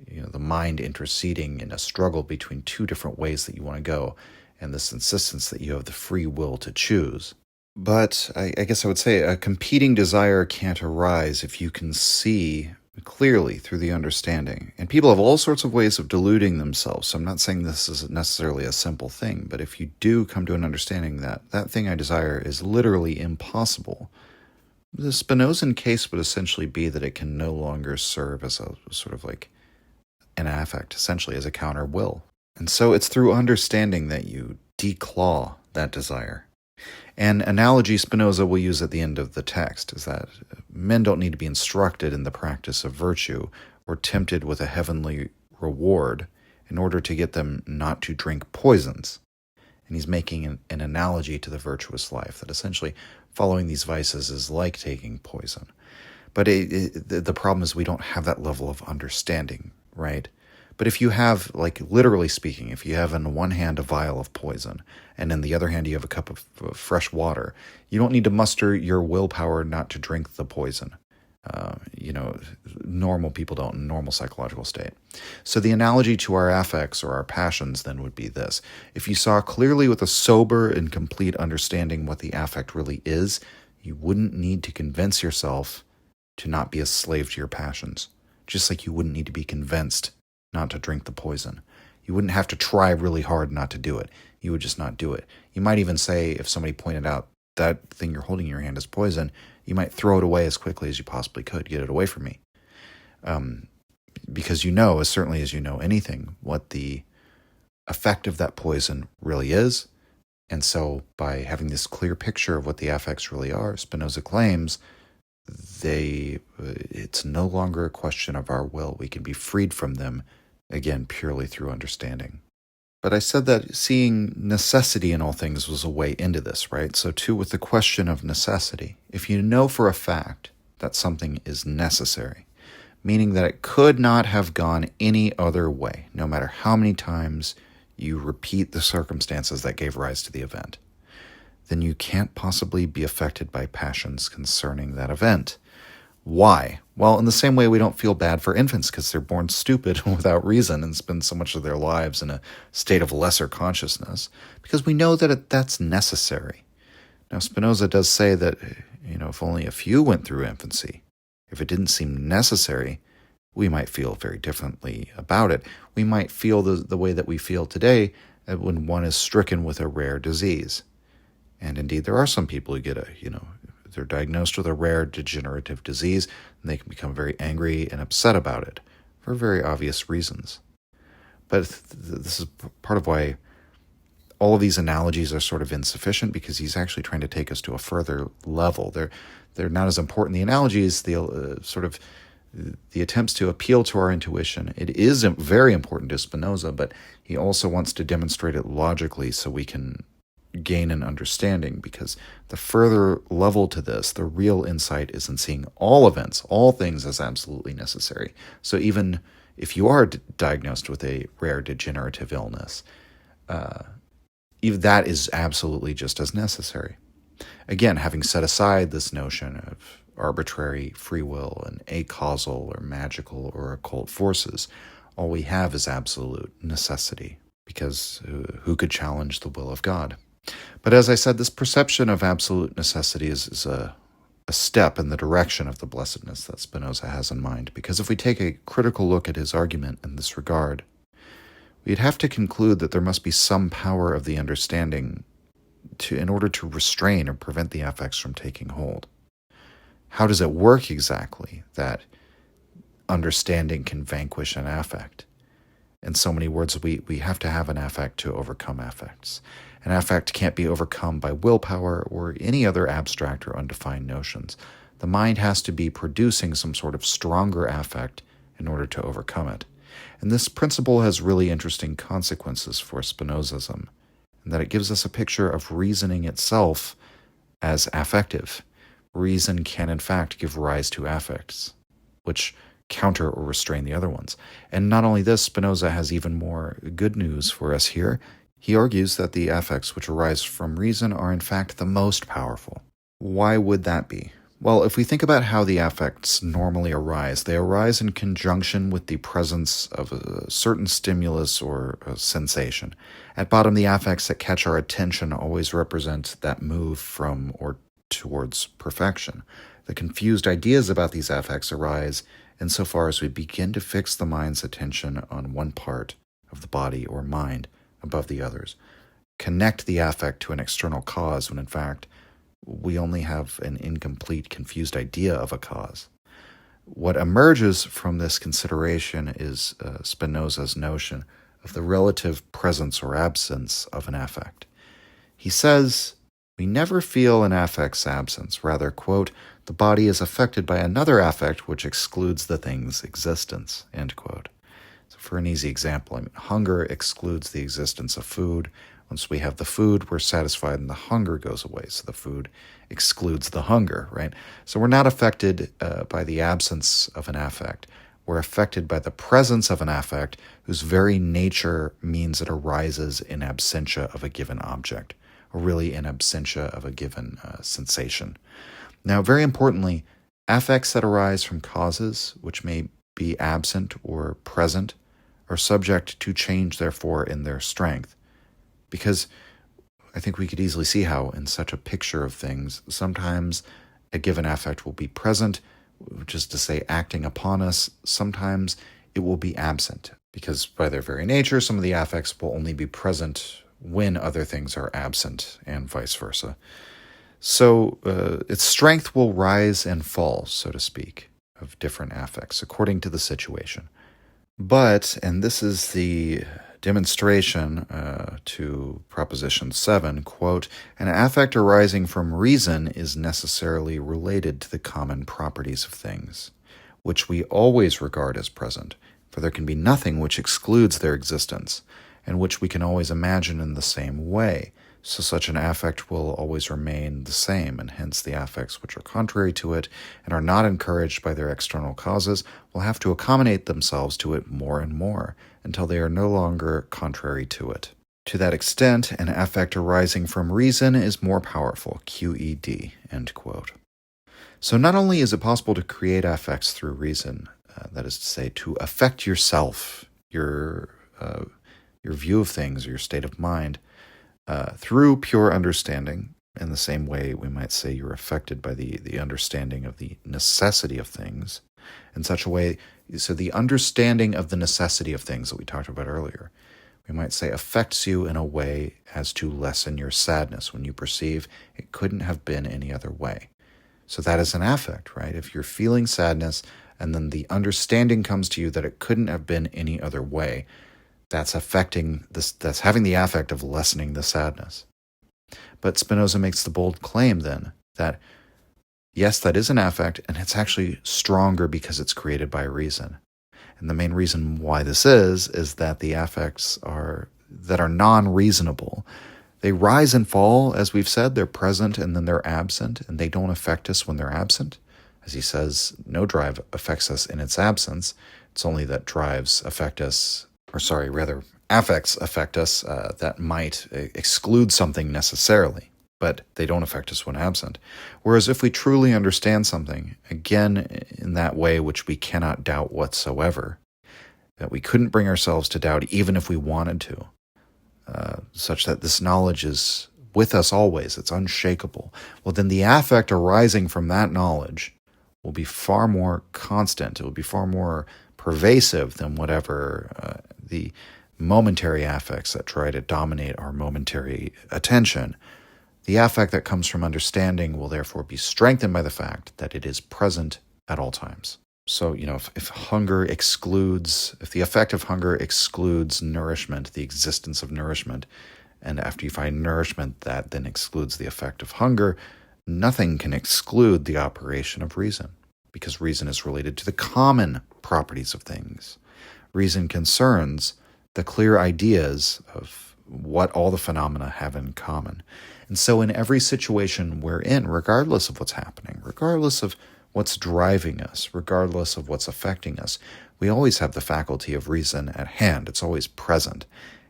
the mind interceding in a struggle between two different ways that you want to go, and this insistence that you have the free will to choose. But I guess I would say a competing desire can't arise if you can see clearly through the understanding. And people have all sorts of ways of deluding themselves. So I'm not saying this is necessarily a simple thing, but if you do come to an understanding that that thing I desire is literally impossible, the Spinozan case would essentially be that it can no longer serve as a sort of like an affect, essentially as a counter will. And so it's through understanding that you declaw that desire. An analogy Spinoza will use at the end of the text is that men don't need to be instructed in the practice of virtue or tempted with a heavenly reward in order to get them not to drink poisons. And he's making an analogy to the virtuous life, that essentially following these vices is like taking poison. But the problem is we don't have that level of understanding, right? But if you have, like literally speaking, if you have in one hand a vial of poison and in the other hand you have a cup of fresh water, you don't need to muster your willpower not to drink the poison. Normal people don't in a normal psychological state. So the analogy to our affects or our passions then would be this. If you saw clearly with a sober and complete understanding what the affect really is, you wouldn't need to convince yourself to not be a slave to your passions. Just like you wouldn't need to be convinced not to drink the poison. You wouldn't have to try really hard not to do it. You would just not do it. You might even say, if somebody pointed out that thing you're holding in your hand is poison, you might throw it away as quickly as you possibly could. Get it away from me. Because you know, as certainly as you know anything, what the effect of that poison really is. And so by having this clear picture of what the affects really are, Spinoza claims it's no longer a question of our will. We can be freed from them, again, purely through understanding. But I said that seeing necessity in all things was a way into this, right? So too with the question of necessity. If you know for a fact that something is necessary, meaning that it could not have gone any other way, no matter how many times you repeat the circumstances that gave rise to the event, then you can't possibly be affected by passions concerning that event. Why? Well, in the same way we don't feel bad for infants because they're born stupid without reason and spend so much of their lives in a state of lesser consciousness, because we know that that's necessary. Now, Spinoza does say that, if only a few went through infancy, if it didn't seem necessary, we might feel very differently about it. We might feel the way that we feel today when one is stricken with a rare disease. And indeed, there are some people who get they're diagnosed with a rare degenerative disease, and they can become very angry and upset about it for very obvious reasons. But this is part of why all of these analogies are sort of insufficient, because he's actually trying to take us to a further level. They're not as important. The analogies, the attempts to appeal to our intuition, it is very important to Spinoza, but he also wants to demonstrate it logically so we can gain an understanding, because the further level to this, the real insight is in seeing all events, all things as absolutely necessary. So even if you are diagnosed with a rare degenerative illness, even that is absolutely just as necessary. Again, having set aside this notion of arbitrary free will and acausal or magical or occult forces, all we have is absolute necessity, because who could challenge the will of God? But as I said, this perception of absolute necessity is a step in the direction of the blessedness that Spinoza has in mind, because if we take a critical look at his argument in this regard, we'd have to conclude that there must be some power of the understanding in order to restrain or prevent the affects from taking hold. How does it work exactly that understanding can vanquish an affect? In so many words, we have to have an affect to overcome affects. An affect can't be overcome by willpower or any other abstract or undefined notions. The mind has to be producing some sort of stronger affect in order to overcome it. And this principle has really interesting consequences for Spinozism, in that it gives us a picture of reasoning itself as affective. Reason can, in fact, give rise to affects, which counter or restrain the other ones. And not only this, Spinoza has even more good news for us here. He argues that the affects which arise from reason are in fact the most powerful. Why would that be? Well, if we think about how the affects normally arise, they arise in conjunction with the presence of a certain stimulus or a sensation. At bottom, the affects that catch our attention always represent that move from or towards perfection. The confused ideas about these affects arise insofar as we begin to fix the mind's attention on one part of the body or mind above the others, connect the affect to an external cause when in fact we only have an incomplete, confused idea of a cause. What emerges from this consideration is Spinoza's notion of the relative presence or absence of an affect. He says, we never feel an affect's absence. Rather, quote, the body is affected by another affect which excludes the thing's existence, end quote. So for an easy example, hunger excludes the existence of food. Once we have the food, we're satisfied and the hunger goes away. So the food excludes the hunger, right? So we're not affected by the absence of an affect. We're affected by the presence of an affect whose very nature means it arises in absentia of a given object, or really in absentia of a given sensation. Now, very importantly, affects that arise from causes which may be absent or present are subject to change, therefore, in their strength. Because I think we could easily see how, in such a picture of things, sometimes a given affect will be present, which is to say, acting upon us. Sometimes it will be absent, because by their very nature, some of the affects will only be present when other things are absent, and vice versa. So its strength will rise and fall, so to speak, of different affects, according to the situation. But, and this is the demonstration to Proposition 7, quote, an affect arising from reason is necessarily related to the common properties of things, which we always regard as present, for there can be nothing which excludes their existence, and which we can always imagine in the same way. So such an affect will always remain the same, and hence the affects which are contrary to it and are not encouraged by their external causes will have to accommodate themselves to it more and more until they are no longer contrary to it. To that extent, an affect arising from reason is more powerful, QED, end quote. So not only is it possible to create affects through reason, that is to say, to affect yourself, your view of things, or your state of mind, through pure understanding, in the same way we might say you're affected by the understanding of the necessity of things, in such a way, so the understanding of the necessity of things that we talked about earlier, we might say affects you in a way as to lessen your sadness when you perceive it couldn't have been any other way. So that is an affect, right? If you're feeling sadness and then the understanding comes to you that it couldn't have been any other way, that's affecting this, that's having the affect of lessening the sadness. But Spinoza makes the bold claim then that yes, that is an affect, and it's actually stronger because it's created by reason. And the main reason why this is that the affects that are non-reasonable, they rise and fall, as we've said, they're present and then they're absent, and they don't affect us when they're absent. As he says, no drive affects us in its absence. It's only that drives affect us, affects affect us that might exclude something necessarily, but they don't affect us when absent. Whereas if we truly understand something, again, in that way which we cannot doubt whatsoever, that we couldn't bring ourselves to doubt even if we wanted to, such that this knowledge is with us always, it's unshakable, well, then the affect arising from that knowledge will be far more constant, it will be far more pervasive than whatever the momentary affects that try to dominate our momentary attention. The affect that comes from understanding will therefore be strengthened by the fact that it is present at all times. So, if the effect of hunger excludes nourishment, the existence of nourishment, and after you find nourishment, that then excludes the effect of hunger, nothing can exclude the operation of reason, because reason is related to the common properties of things. Reason concerns the clear ideas of what all the phenomena have in common. And so in every situation we're in, regardless of what's happening, regardless of what's driving us, regardless of what's affecting us, we always have the faculty of reason at hand. It's always present.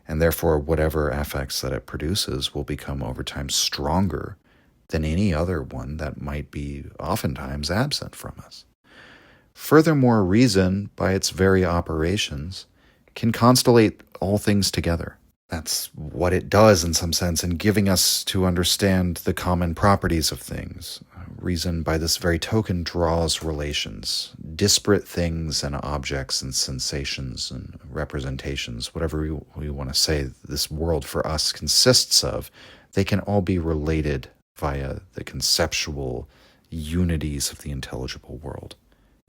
And therefore, whatever affects that it produces will become over time stronger than any other one that might be oftentimes absent from us. Furthermore, reason, by its very operations, can constellate all things together. That's what it does in some sense in giving us to understand the common properties of things. Reason, by this very token, draws relations, disparate things and objects and sensations and representations, whatever we want to say this world for us consists of. They can all be related via the conceptual unities of the intelligible world.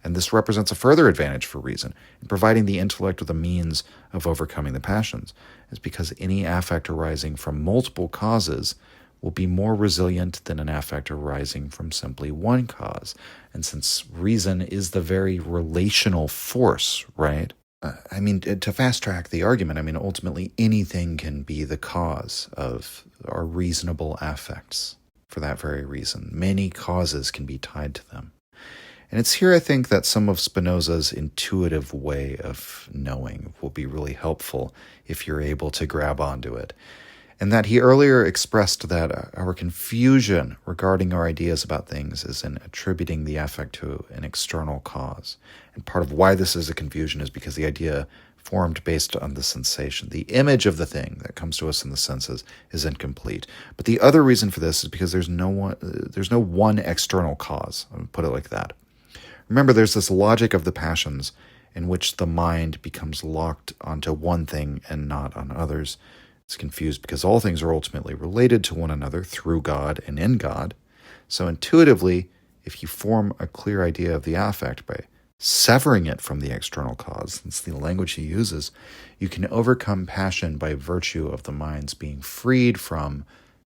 And this represents a further advantage for reason in providing the intellect with a means of overcoming the passions, is because any affect arising from multiple causes will be more resilient than an affect arising from simply one cause. And since reason is the very relational force, right? To fast track the argument, ultimately anything can be the cause of our reasonable affects for that very reason. Many causes can be tied to them. And it's here, I think, that some of Spinoza's intuitive way of knowing will be really helpful if you're able to grab onto it. And that he earlier expressed that our confusion regarding our ideas about things is in attributing the affect to an external cause. And part of why this is a confusion is because the idea formed based on the sensation, the image of the thing that comes to us in the senses, is incomplete. But the other reason for this is because there's no one external cause. I'll put it like that. Remember, there's this logic of the passions in which the mind becomes locked onto one thing and not on others. It's confused because all things are ultimately related to one another through God and in God. So intuitively, if you form a clear idea of the affect by severing it from the external cause, that's the language he uses, you can overcome passion by virtue of the mind's being freed from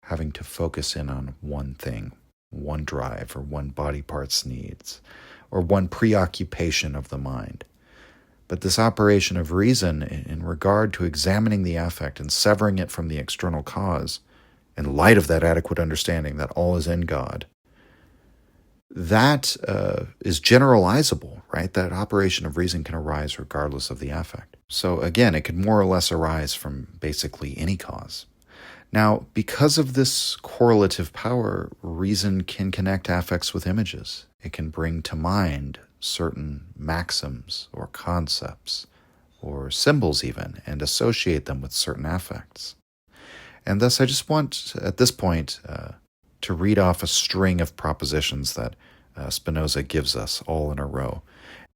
having to focus in on one thing, one drive, or one body part's needs, or one preoccupation of the mind. But this operation of reason in regard to examining the affect and severing it from the external cause, in light of that adequate understanding that all is in God, that is generalizable, right? That operation of reason can arise regardless of the affect. So again, it could more or less arise from basically any cause. Now, because of this correlative power, reason can connect affects with images. It can bring to mind certain maxims or concepts or symbols even, and associate them with certain affects. And thus I just want, at this point, to read off a string of propositions that Spinoza gives us all in a row.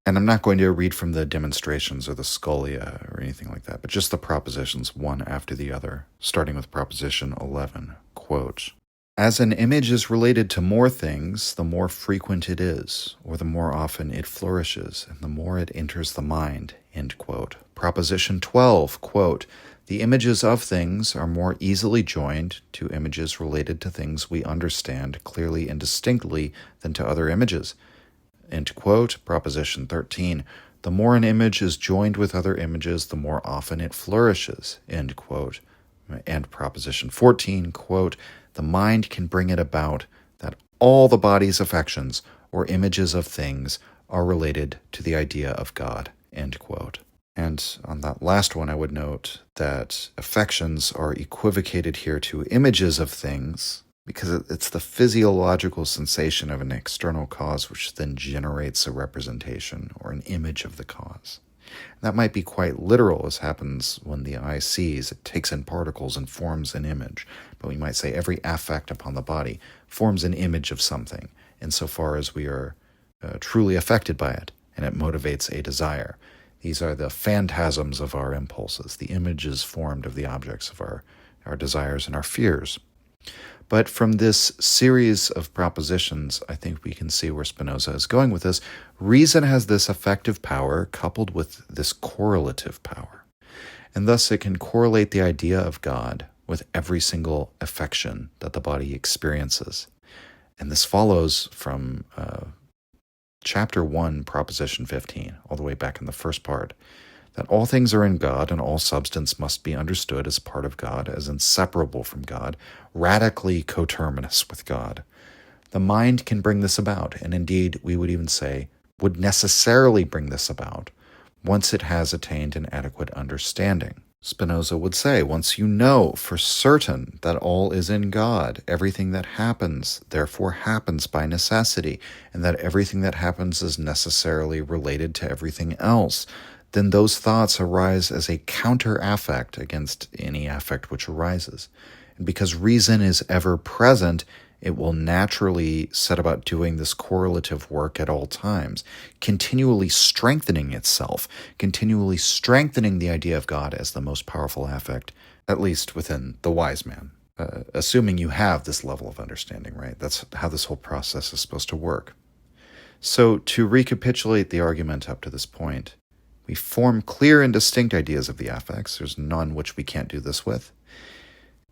And I'm not going to read from the demonstrations or the scholia or anything like that, but just the propositions one after the other, starting with proposition 11, quote, "As an image is related to more things, the more frequent it is, or the more often it flourishes, and the more it enters the mind," end quote. Proposition 12, quote, "The images of things are more easily joined to images related to things we understand clearly and distinctly than to other images," end quote. Proposition 13, "The more an image is joined with other images, the more often it flourishes," end quote. And proposition 14, quote, "The mind can bring it about that all the body's affections or images of things are related to the idea of God," end quote. And on that last one, I would note that affections are equivocated here to images of things because it's the physiological sensation of an external cause which then generates a representation or an image of the cause. That might be quite literal, as happens when the eye sees. It takes in particles and forms an image. But we might say every affect upon the body forms an image of something, insofar as we are truly affected by it, and it motivates a desire. These are the phantasms of our impulses, the images formed of the objects of our desires and our fears. But from this series of propositions, I think we can see where Spinoza is going with this. Reason has this affective power coupled with this correlative power. And thus it can correlate the idea of God with every single affection that the body experiences. And this follows from chapter 1, proposition 15, all the way back in the first part, that all things are in God and all substance must be understood as part of God, as inseparable from God, radically coterminous with God. The mind can bring this about, and indeed, we would even say, would necessarily bring this about once it has attained an adequate understanding. Spinoza would say, once you know for certain that all is in God, everything that happens therefore happens by necessity, and that everything that happens is necessarily related to everything else, then those thoughts arise as a counter-affect against any affect which arises. And because reason is ever present, it will naturally set about doing this correlative work at all times, continually strengthening itself, continually strengthening the idea of God as the most powerful affect, at least within the wise man. Assuming you have this level of understanding, right? That's how this whole process is supposed to work. So, to recapitulate the argument up to this point, we form clear and distinct ideas of the affects. There's none which we can't do this with.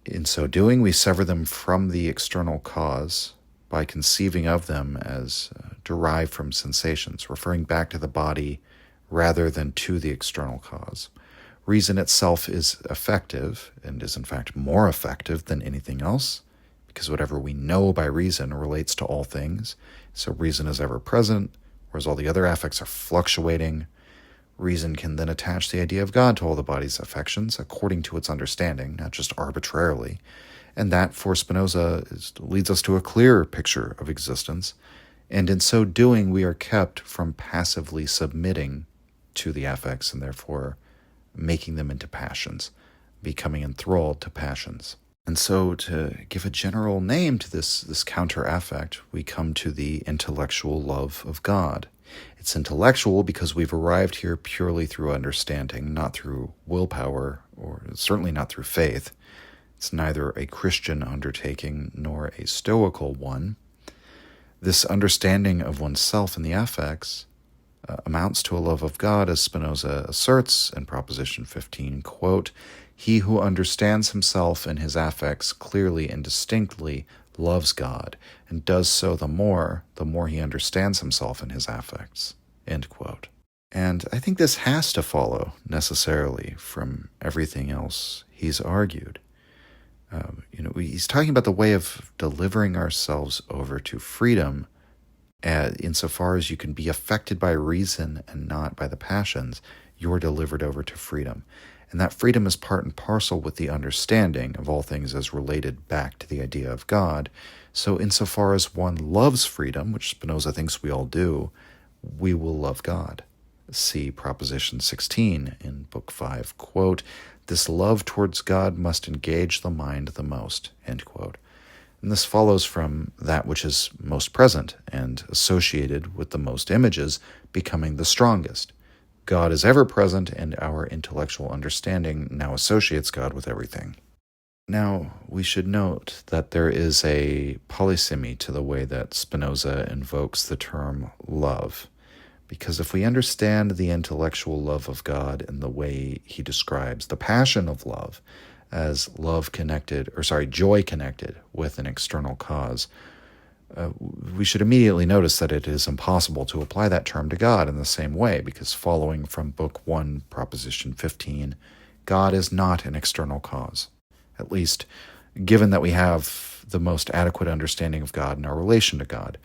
In so doing, we sever them from the external cause by conceiving of them as derived from sensations, referring back to the body rather than to the external cause. Reason itself is effective, and is in fact more effective than anything else, because whatever we know by reason relates to all things. So reason is ever present, whereas all the other affects are fluctuating. Reason can then attach the idea of God to all the body's affections according to its understanding, not just arbitrarily. And that, for Spinoza, leads us to a clearer picture of existence. And in so doing, we are kept from passively submitting to the affects and therefore making them into passions, becoming enthralled to passions. And so, to give a general name to this counter-affect, we come to the intellectual love of God. It's intellectual because we've arrived here purely through understanding, not through willpower, or certainly not through faith. It's neither a Christian undertaking nor a stoical one. This understanding of oneself in the affects amounts to a love of God, as Spinoza asserts in Proposition 15, quote, "He who understands himself and his affects clearly and distinctly loves God, and does so the more he understands himself and his affects." End quote. And I think this has to follow necessarily from everything else he's argued. He's talking about the way of delivering ourselves over to freedom, insofar as you can be affected by reason and not by the passions. You're delivered over to freedom. And that freedom is part and parcel with the understanding of all things as related back to the idea of God. So insofar as one loves freedom, which Spinoza thinks we all do, we will love God. See Proposition 16 in Book 5, quote, "This love towards God must engage the mind the most," end quote. And this follows from that which is most present and associated with the most images becoming the strongest. God is ever present, and our intellectual understanding now associates God with everything. Now, we should note that there is a polysemy to the way that Spinoza invokes the term love, because if we understand the intellectual love of God in the way he describes the passion of love as joy connected with an external cause, we should immediately notice that it is impossible to apply that term to God in the same way, because following from Book 1, Proposition 15, God is not an external cause, at least given that we have the most adequate understanding of God and our relation to God.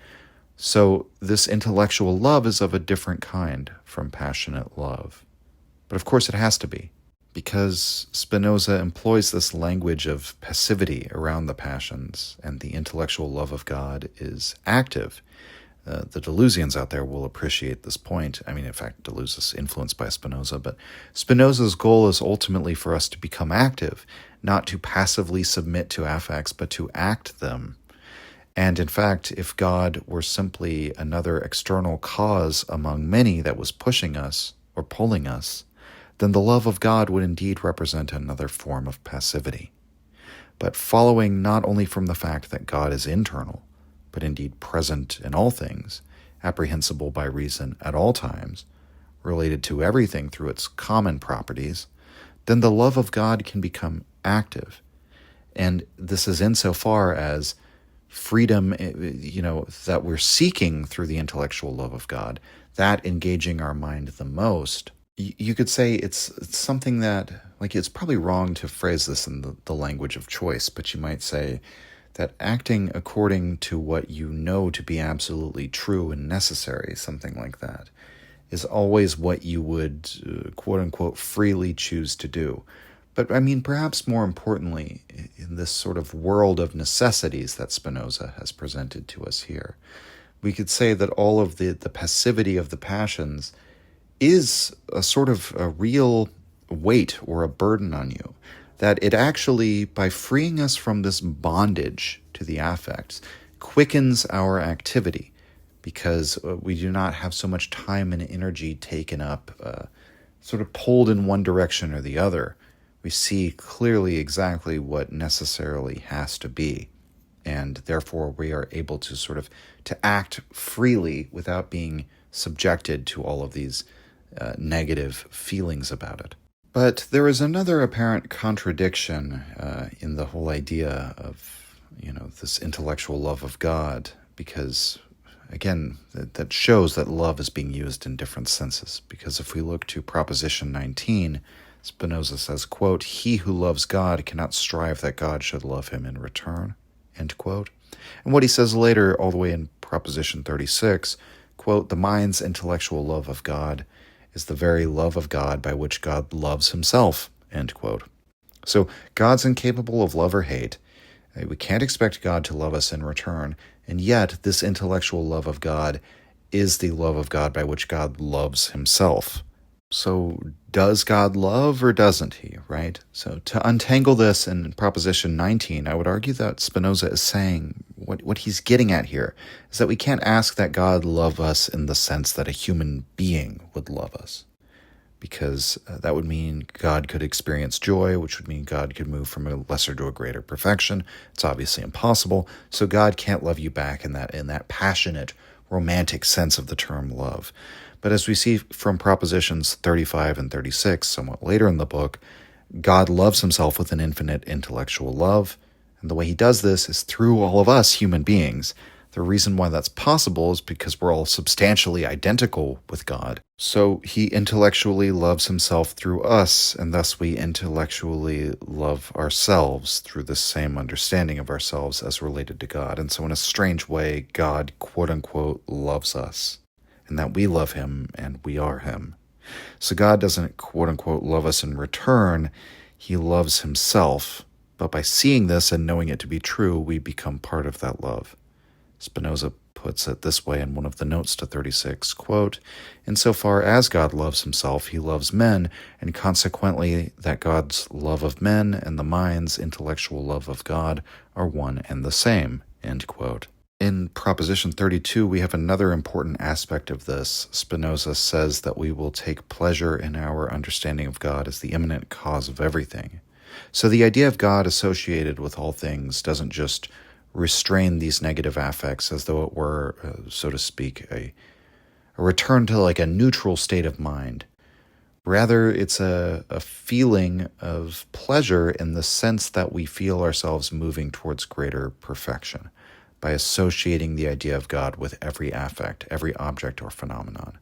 So this intellectual love is of a different kind from passionate love. But of course it has to be, because Spinoza employs this language of passivity around the passions, and the intellectual love of God is active. The Deleuzians out there will appreciate this point. I mean, in fact, Deleuze is influenced by Spinoza, but Spinoza's goal is ultimately for us to become active, not to passively submit to affects, but to act them. And in fact, if God were simply another external cause among many that was pushing us or pulling us, then the love of God would indeed represent another form of passivity. But following not only from the fact that God is internal, but indeed present in all things, apprehensible by reason at all times, related to everything through its common properties, then the love of God can become active. And this is insofar as freedom, that we're seeking through the intellectual love of God, that engaging our mind the most. You could say it's something that, it's probably wrong to phrase this in the language of choice, but you might say that acting according to what you know to be absolutely true and necessary, something like that, is always what you would, quote-unquote, freely choose to do. But I mean, perhaps more importantly, in this sort of world of necessities that Spinoza has presented to us here, we could say that all of the passivity of the passions is a sort of a real weight or a burden on you. That it actually, by freeing us from this bondage to the affects, quickens our activity because we do not have so much time and energy taken up, sort of pulled in one direction or the other. We see clearly exactly what necessarily has to be, and therefore we are able to sort of to act freely without being subjected to all of these negative feelings about it. But there is another apparent contradiction in the whole idea of, this intellectual love of God, because, again, that shows that love is being used in different senses. Because if we look to Proposition 19, Spinoza says, quote, "He who loves God cannot strive that God should love him in return," end quote. And what he says later, all the way in Proposition 36, quote, "The mind's intellectual love of God is the very love of God by which God loves himself," end quote. So God's incapable of love or hate. We can't expect God to love us in return. And yet this intellectual love of God is the love of God by which God loves himself. So does God love or doesn't he, right? So to untangle this in Proposition 19, I would argue that Spinoza is saying what he's getting at here is that we can't ask that God love us in the sense that a human being would love us, because that would mean God could experience joy, which would mean God could move from a lesser to a greater perfection. It's obviously impossible. So God can't love you back in that passionate, romantic sense of the term love. But as we see from Propositions 35 and 36, somewhat later in the book, God loves himself with an infinite intellectual love. And the way he does this is through all of us human beings. The reason why that's possible is because we're all substantially identical with God. So he intellectually loves himself through us, and thus we intellectually love ourselves through the same understanding of ourselves as related to God. And so in a strange way, God, quote-unquote, loves us, and that we love him and we are him. So God doesn't, quote-unquote, love us in return. He loves himself. But by seeing this and knowing it to be true, we become part of that love. Spinoza puts it this way in one of the notes to 36, quote, "Insofar as God loves himself, he loves men, and consequently that God's love of men and the mind's intellectual love of God are one and the same," end quote. In Proposition 32, we have another important aspect of this. Spinoza says that we will take pleasure in our understanding of God as the immanent cause of everything. So the idea of God associated with all things doesn't just restrain these negative affects as though it were, so to speak, a return to like a neutral state of mind. Rather, it's a feeling of pleasure in the sense that we feel ourselves moving towards greater perfection by associating the idea of God with every affect, every object or phenomenon.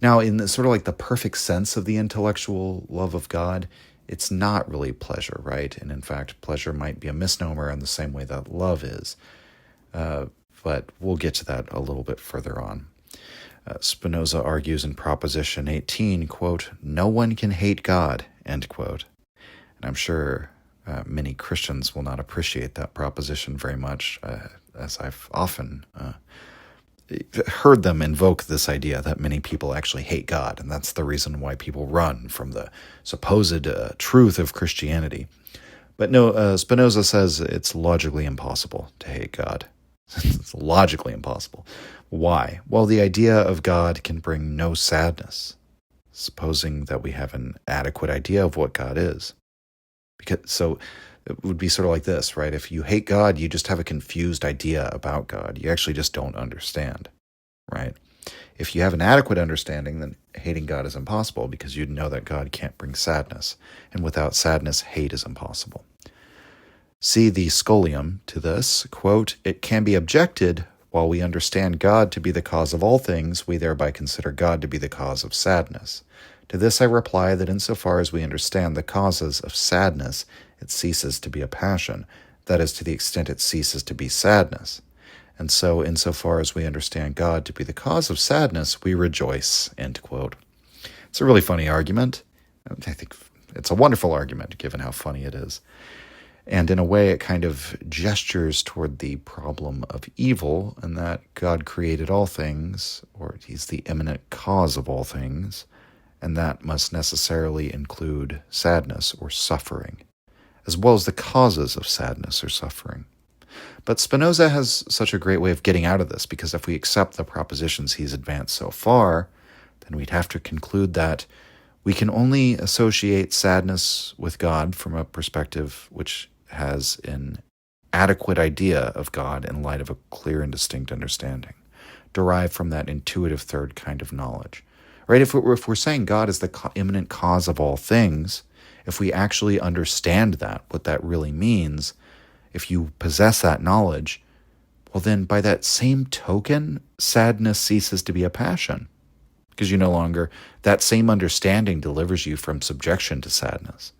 Now, in the, sort of like the perfect sense of the intellectual love of God, it's not really pleasure, right? And in fact, pleasure might be a misnomer in the same way that love is. But we'll get to that a little bit further on. Spinoza argues in Proposition 18, quote, "No one can hate God," end quote. And I'm sure many Christians will not appreciate that proposition very much, as I've often heard them invoke this idea that many people actually hate God, and that's the reason why people run from the supposed truth of Christianity. But no, Spinoza says it's logically impossible to hate God. It's logically impossible. Why? Well, the idea of God can bring no sadness, supposing that we have an adequate idea of what God is. So it would be sort of like this, right? If you hate God, you just have a confused idea about God. You actually just don't understand, right? If you have an adequate understanding, then hating God is impossible because you know that God can't bring sadness. And without sadness, hate is impossible. See the scholium to this, quote, "It can be objected, while we understand God to be the cause of all things, we thereby consider God to be the cause of sadness. To this I reply that insofar as we understand the causes of sadness, it ceases to be a passion, that is, to the extent it ceases to be sadness. And so, insofar as we understand God to be the cause of sadness, we rejoice," end quote. It's a really funny argument. I think it's a wonderful argument, given how funny it is. And in a way, it kind of gestures toward the problem of evil, and that God created all things, or he's the immanent cause of all things, and that must necessarily include sadness or suffering, as well as the causes of sadness or suffering. But Spinoza has such a great way of getting out of this, because if we accept the propositions he's advanced so far, then we'd have to conclude that we can only associate sadness with God from a perspective which has an adequate idea of God in light of a clear and distinct understanding, derived from that intuitive third kind of knowledge. Right? If we're saying God is the immanent cause of all things, if we actually understand that, what that really means, if you possess that knowledge, well then by that same token, sadness ceases to be a passion, because you no longer, that same understanding delivers you from subjection to sadness.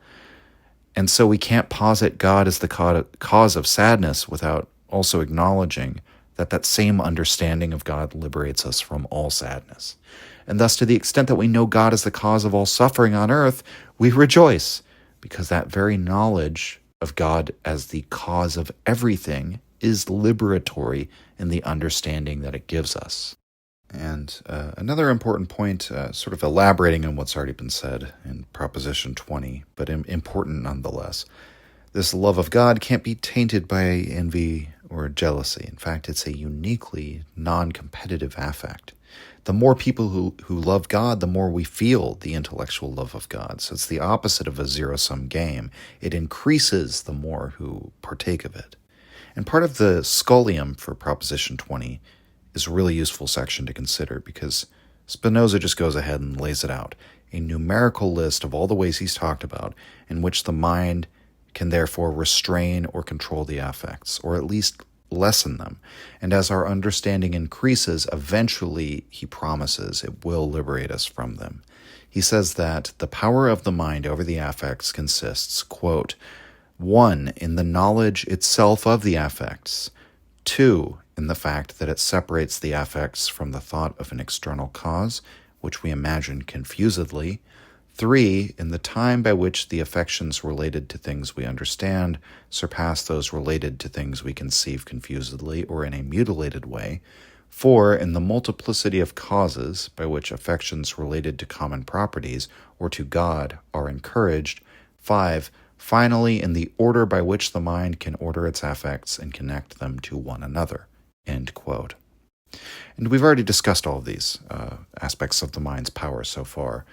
And so we can't posit God as the cause of sadness without also acknowledging that that same understanding of God liberates us from all sadness. And thus, to the extent that we know God is the cause of all suffering on earth, we rejoice, because that very knowledge of God as the cause of everything is liberatory in the understanding that it gives us. And another important point, sort of elaborating on what's already been said in Proposition 20, but important nonetheless. This love of God can't be tainted by envy or jealousy. In fact, it's a uniquely non-competitive affect. The more people who love God, the more we feel the intellectual love of God. So it's the opposite of a zero-sum game. It increases the more who partake of it. And part of the scholium for Proposition 20 is a really useful section to consider, because Spinoza just goes ahead and lays it out. A numerical list of all the ways he's talked about in which the mind can therefore restrain or control the affects, or at least lessen them. And as our understanding increases, eventually, he promises, it will liberate us from them. He says that the power of the mind over the affects consists, quote, 1, in the knowledge itself of the affects, 2, in the fact that it separates the affects from the thought of an external cause, which we imagine confusedly, 3, in the time by which the affections related to things we understand surpass those related to things we conceive confusedly or in a mutilated way, 4, in the multiplicity of causes by which affections related to common properties or to God are encouraged, 5, finally, in the order by which the mind can order its affects and connect them to one another. End quote. And we've already discussed all of these aspects of the mind's power so far,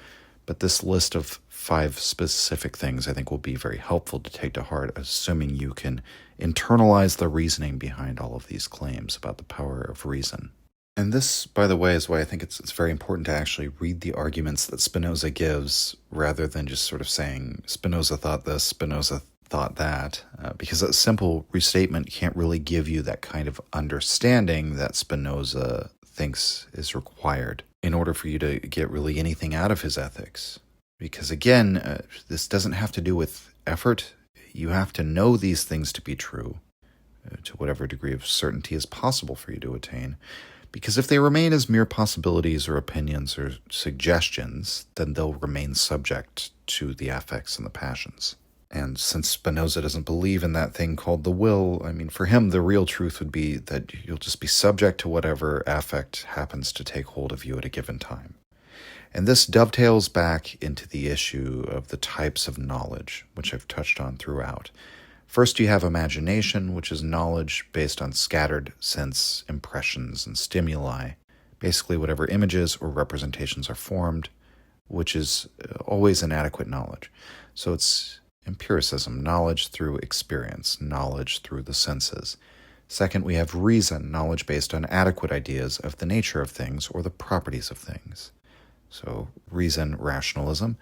but this list of 5 specific things I think will be very helpful to take to heart, assuming you can internalize the reasoning behind all of these claims about the power of reason. And this, by the way, is why I think it's very important to actually read the arguments that Spinoza gives, rather than just sort of saying, Spinoza thought this, Spinoza thought that, because a simple restatement can't really give you that kind of understanding that Spinoza thinks is required in order for you to get really anything out of his ethics. Because again, this doesn't have to do with effort. You have to know these things to be true, to whatever degree of certainty is possible for you to attain. Because if they remain as mere possibilities or opinions or suggestions, then they'll remain subject to the affects and the passions. And since Spinoza doesn't believe in that thing called the will, I mean, for him, the real truth would be that you'll just be subject to whatever affect happens to take hold of you at a given time. And this dovetails back into the issue of the types of knowledge, which I've touched on throughout. First, you have imagination, which is knowledge based on scattered sense impressions and stimuli, basically whatever images or representations are formed, which is always inadequate knowledge. So it's empiricism, knowledge through experience, knowledge through the senses. Second, we have reason, knowledge based on adequate ideas of the nature of things or the properties of things. So reason, rationalism.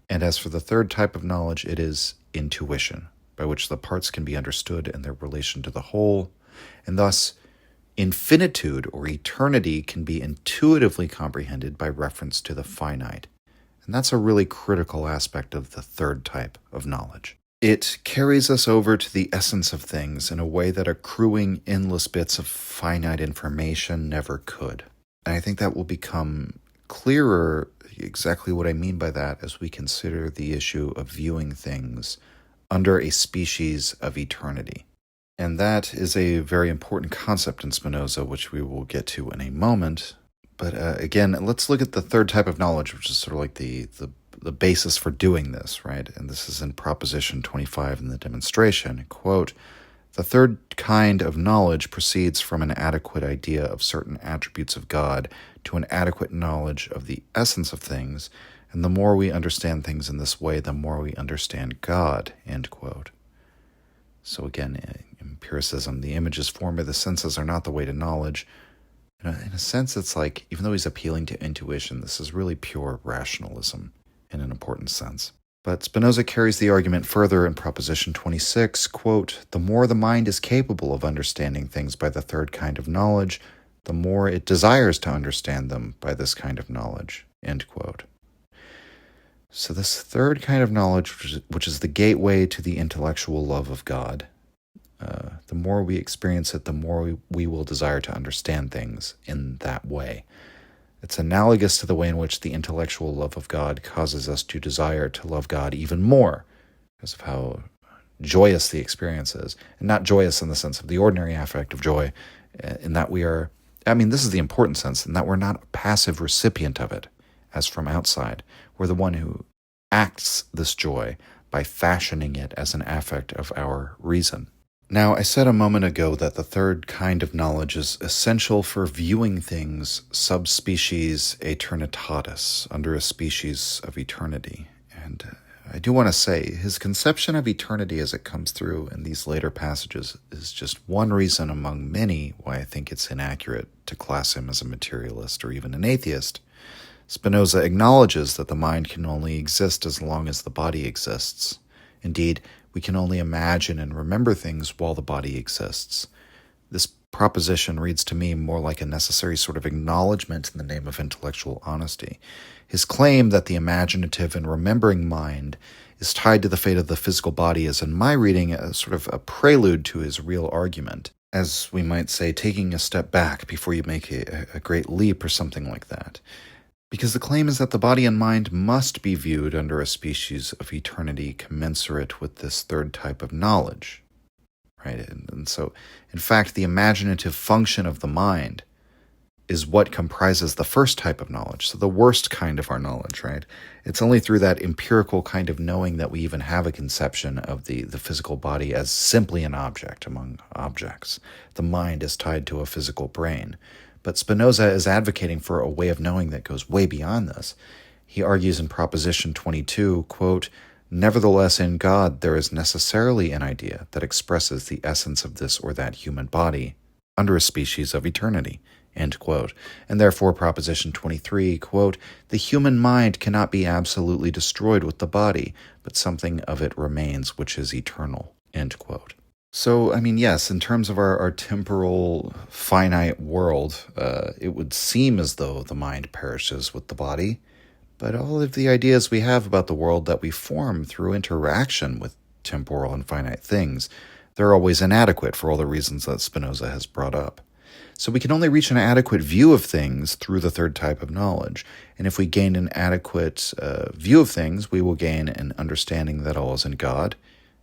And as for the third type of knowledge, it is intuition, by which the parts can be understood in their relation to the whole, and thus infinitude or eternity can be intuitively comprehended by reference to the finite. And that's a really critical aspect of the third type of knowledge. It carries us over to the essence of things in a way that accruing endless bits of finite information never could. And I think that will become clearer exactly what I mean by that as we consider the issue of viewing things under a species of eternity. And that is a very important concept in Spinoza, which we will get to in a moment. But again, let's look at the third type of knowledge, which is sort of like the basis for doing this, right? And this is in Proposition 25 in the demonstration. Quote, "The third kind of knowledge proceeds from an adequate idea of certain attributes of God to an adequate knowledge of the essence of things, and the more we understand things in this way, the more we understand God," end quote. So again, empiricism, the images formed by the senses are not the way to knowledge. In a sense, it's like, even though he's appealing to intuition, this is really pure rationalism in an important sense. But Spinoza carries the argument further in Proposition 26, quote, "The more the mind is capable of understanding things by the third kind of knowledge, the more it desires to understand them by this kind of knowledge," end quote. So this third kind of knowledge, which is the gateway to the intellectual love of God, the more we experience it, the more we will desire to understand things in that way. It's analogous to the way in which the intellectual love of God causes us to desire to love God even more because of how joyous the experience is. And not joyous in the sense of the ordinary affect of joy, in that we are, this is the important sense, in that we're not a passive recipient of it, as from outside. We're the one who acts this joy by fashioning it as an affect of our reason. Now, I said a moment ago that the third kind of knowledge is essential for viewing things subspecies aeternitatis, under a species of eternity. And I do want to say, his conception of eternity as it comes through in these later passages is just one reason among many why I think it's inaccurate to class him as a materialist or even an atheist. Spinoza acknowledges that the mind can only exist as long as the body exists. Indeed, we can only imagine and remember things while the body exists. This proposition reads to me more like a necessary sort of acknowledgement in the name of intellectual honesty. His claim that the imaginative and remembering mind is tied to the fate of the physical body is, in my reading, a sort of a prelude to his real argument, as we might say, taking a step back before you make a great leap or something like that. Because the claim is that the body and mind must be viewed under a species of eternity commensurate with this third type of knowledge, right? And so, in fact, the imaginative function of the mind is what comprises the first type of knowledge, so the worst kind of our knowledge, right? It's only through that empirical kind of knowing that we even have a conception of the physical body as simply an object among objects. The mind is tied to a physical brain. But Spinoza is advocating for a way of knowing that goes way beyond this. He argues in Proposition 22, quote, "Nevertheless, in God there is necessarily an idea that expresses the essence of this or that human body under a species of eternity," end quote. And therefore, Proposition 23, quote, "The human mind cannot be absolutely destroyed with the body, but something of it remains which is eternal," end quote. So, yes, in terms of our temporal, finite world, it would seem as though the mind perishes with the body, but all of the ideas we have about the world that we form through interaction with temporal and finite things, they're always inadequate for all the reasons that Spinoza has brought up. So we can only reach an adequate view of things through the third type of knowledge, and if we gain an adequate view of things, we will gain an understanding that all is in God.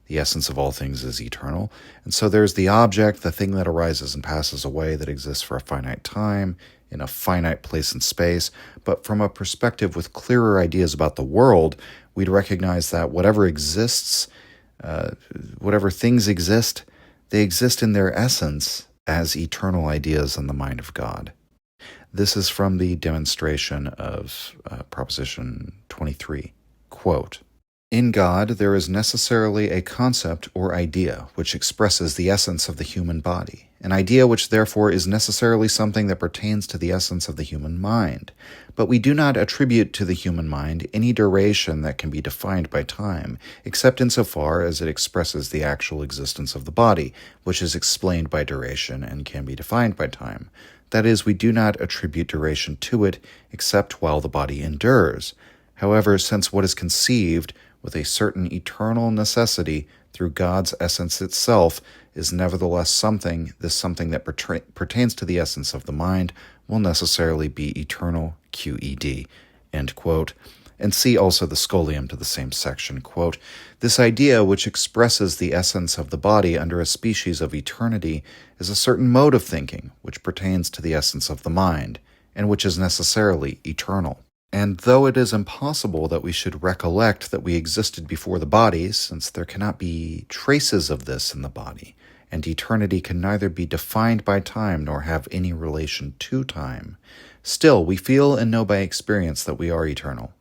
The essence of all things is eternal. And so there's the object, the thing that arises and passes away, that exists for a finite time, in a finite place and space. But from a perspective with clearer ideas about the world, we'd recognize that whatever exists, whatever things exist, they exist in their essence as eternal ideas in the mind of God. This is from the demonstration of Proposition 23. Quote, "In God, there is necessarily a concept or idea which expresses the essence of the human body, an idea which therefore is necessarily something that pertains to the essence of the human mind. But we do not attribute to the human mind any duration that can be defined by time, except insofar as it expresses the actual existence of the body, which is explained by duration and can be defined by time. That is, we do not attribute duration to it, except while the body endures. However, since what is conceived with a certain eternal necessity through God's essence itself is nevertheless something, this something that pertains to the essence of the mind will necessarily be eternal, QED, end quote. And see also the scholium to the same section, quote, "This idea, which expresses the essence of the body under a species of eternity, is a certain mode of thinking which pertains to the essence of the mind, and which is necessarily eternal. And though it is impossible that we should recollect that we existed before the body, since there cannot be traces of this in the body, and eternity can neither be defined by time nor have any relation to time, still we feel and know by experience that we are eternal.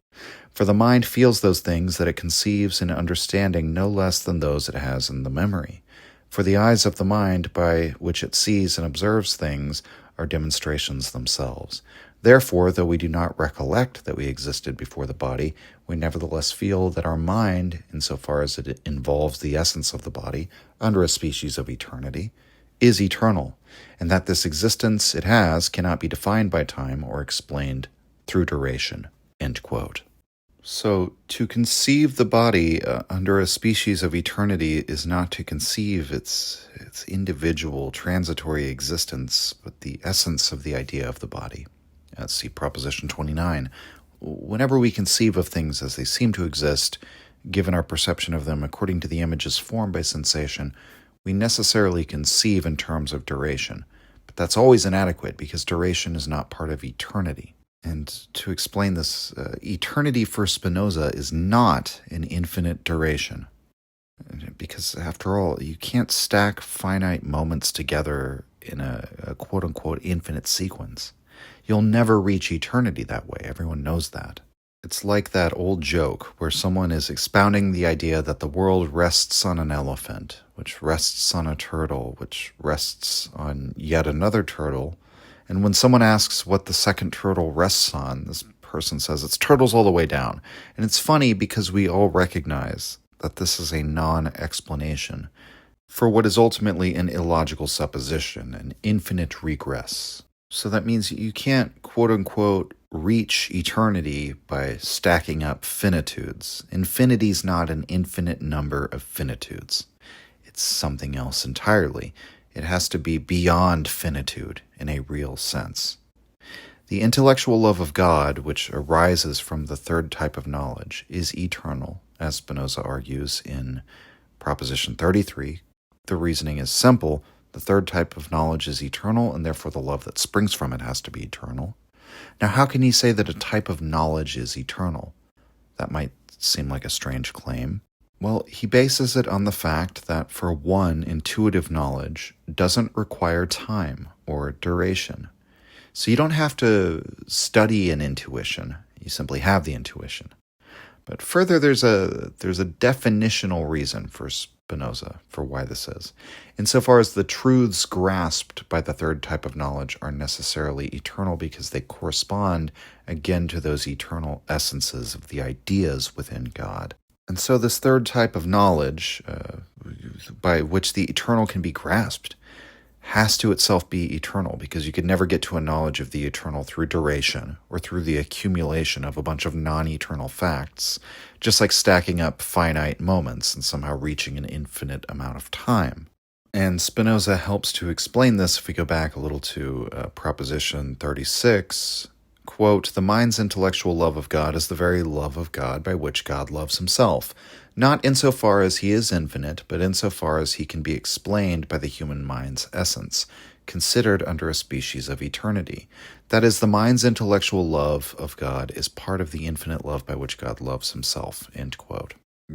For the mind feels those things that it conceives in understanding no less than those it has in the memory. For the eyes of the mind, by which it sees and observes things, are demonstrations themselves. Therefore, though we do not recollect that we existed before the body, we nevertheless feel that our mind, insofar as it involves the essence of the body, under a species of eternity, is eternal, and that this existence it has cannot be defined by time or explained through duration." End quote. So, to conceive the body under a species of eternity is not to conceive its individual transitory existence, but the essence of the idea of the body. See Proposition 29. Whenever we conceive of things as they seem to exist, given our perception of them according to the images formed by sensation, we necessarily conceive in terms of duration. But that's always inadequate because duration is not part of eternity. And to explain this, eternity for Spinoza is not an infinite duration. Because after all, you can't stack finite moments together in a quote-unquote infinite sequence. You'll never reach eternity that way. Everyone knows that. It's like that old joke where someone is expounding the idea that the world rests on an elephant, which rests on a turtle, which rests on yet another turtle. And when someone asks what the second turtle rests on, this person says it's turtles all the way down. And it's funny because we all recognize that this is a non-explanation for what is ultimately an illogical supposition, an infinite regress. So that means you can't, quote-unquote, reach eternity by stacking up finitudes. Infinity's not an infinite number of finitudes. It's something else entirely. It has to be beyond finitude in a real sense. The intellectual love of God, which arises from the third type of knowledge, is eternal, as Spinoza argues in Proposition 33. The reasoning is simple. The third type of knowledge is eternal, and therefore the love that springs from it has to be eternal. Now, how can he say that a type of knowledge is eternal? That might seem like a strange claim. Well, he bases it on the fact that, for one, intuitive knowledge doesn't require time or duration. So you don't have to study an intuition. You simply have the intuition. But further, there's a definitional reason for Spinoza for why this is. Insofar as the truths grasped by the third type of knowledge are necessarily eternal because they correspond, again, to those eternal essences of the ideas within God. And so this third type of knowledge, by which the eternal can be grasped, has to itself be eternal, because you could never get to a knowledge of the eternal through duration or through the accumulation of a bunch of non-eternal facts, just like stacking up finite moments and somehow reaching an infinite amount of time. And Spinoza helps to explain this if we go back a little to Proposition 36. Quote, "The mind's intellectual love of God is the very love of God by which God loves himself, not insofar as he is infinite, but insofar as he can be explained by the human mind's essence, considered under a species of eternity. That is, the mind's intellectual love of God is part of the infinite love by which God loves himself." End quote.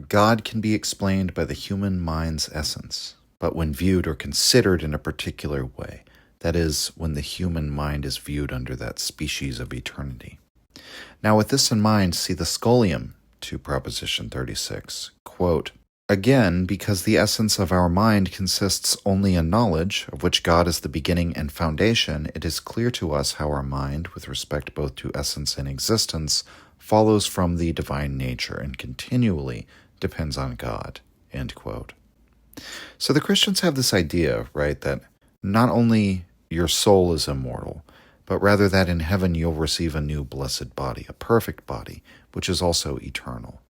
God can be explained by the human mind's essence, but when viewed or considered in a particular way. That is, when the human mind is viewed under that species of eternity. Now, with this in mind, see the scholium to Proposition 36. Quote, "Again, because the essence of our mind consists only in knowledge, of which God is the beginning and foundation, it is clear to us how our mind, with respect both to essence and existence, follows from the divine nature and continually depends on God." End quote. So the Christians have this idea, right, that not only your soul is immortal, but rather that in heaven you'll receive a new blessed body, a perfect body, which is also eternal.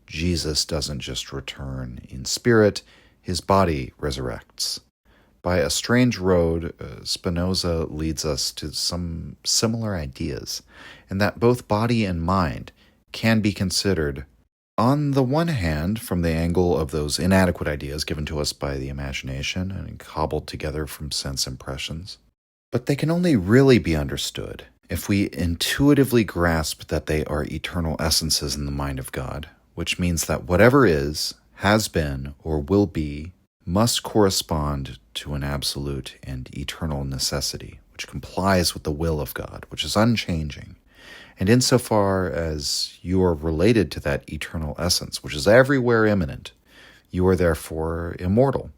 Jesus doesn't just return in spirit, his body resurrects. by a strange road, Spinoza leads us to some similar ideas, in that both body and mind can be considered, on the one hand, from the angle of those inadequate ideas given to us by the imagination and cobbled together from sense impressions, but they can only really be understood if we intuitively grasp that they are eternal essences in the mind of God, which means that whatever is, has been, or will be, must correspond to an absolute and eternal necessity, which complies with the will of God, which is unchanging. And insofar as you are related to that eternal essence, which is everywhere immanent, you are therefore immortal.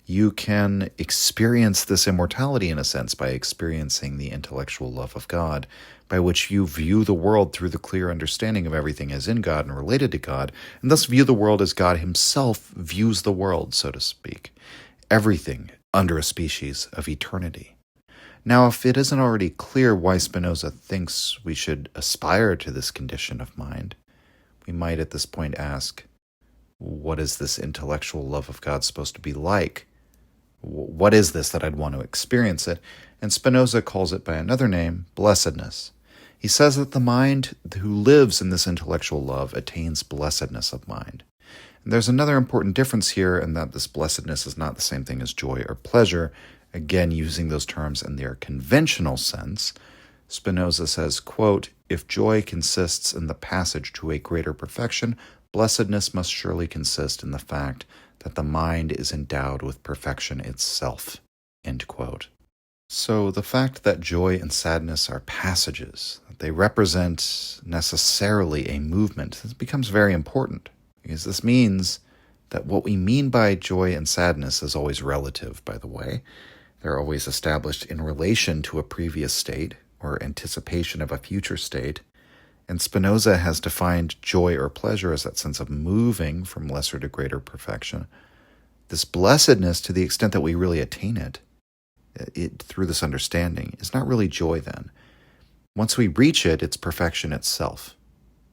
You can experience this immortality in a sense by experiencing the intellectual love of God, by which you view the world through the clear understanding of everything as in God and related to God, and thus view the world as God himself views the world, so to speak, everything under a species of eternity. Now, if it isn't already clear why Spinoza thinks we should aspire to this condition of mind, we might at this point ask, what is this intellectual love of God supposed to be like? What is this that I'd want to experience it? And Spinoza calls it by another name, blessedness. He says that the mind who lives in this intellectual love attains blessedness of mind. And there's another important difference here, in that this blessedness is not the same thing as joy or pleasure. Again, using those terms in their conventional sense, Spinoza says, quote, "If joy consists in the passage to a greater perfection, blessedness must surely consist in the fact that the mind is endowed with perfection itself." End quote. So the fact that joy and sadness are passages, that they represent necessarily a movement, this becomes very important, because this means that what we mean by joy and sadness is always relative, by the way. They're always established in relation to a previous state or anticipation of a future state. And Spinoza has defined joy or pleasure as that sense of moving from lesser to greater perfection. This blessedness, to the extent that we really attain it through this understanding, is not really joy then. Once we reach it, it's perfection itself.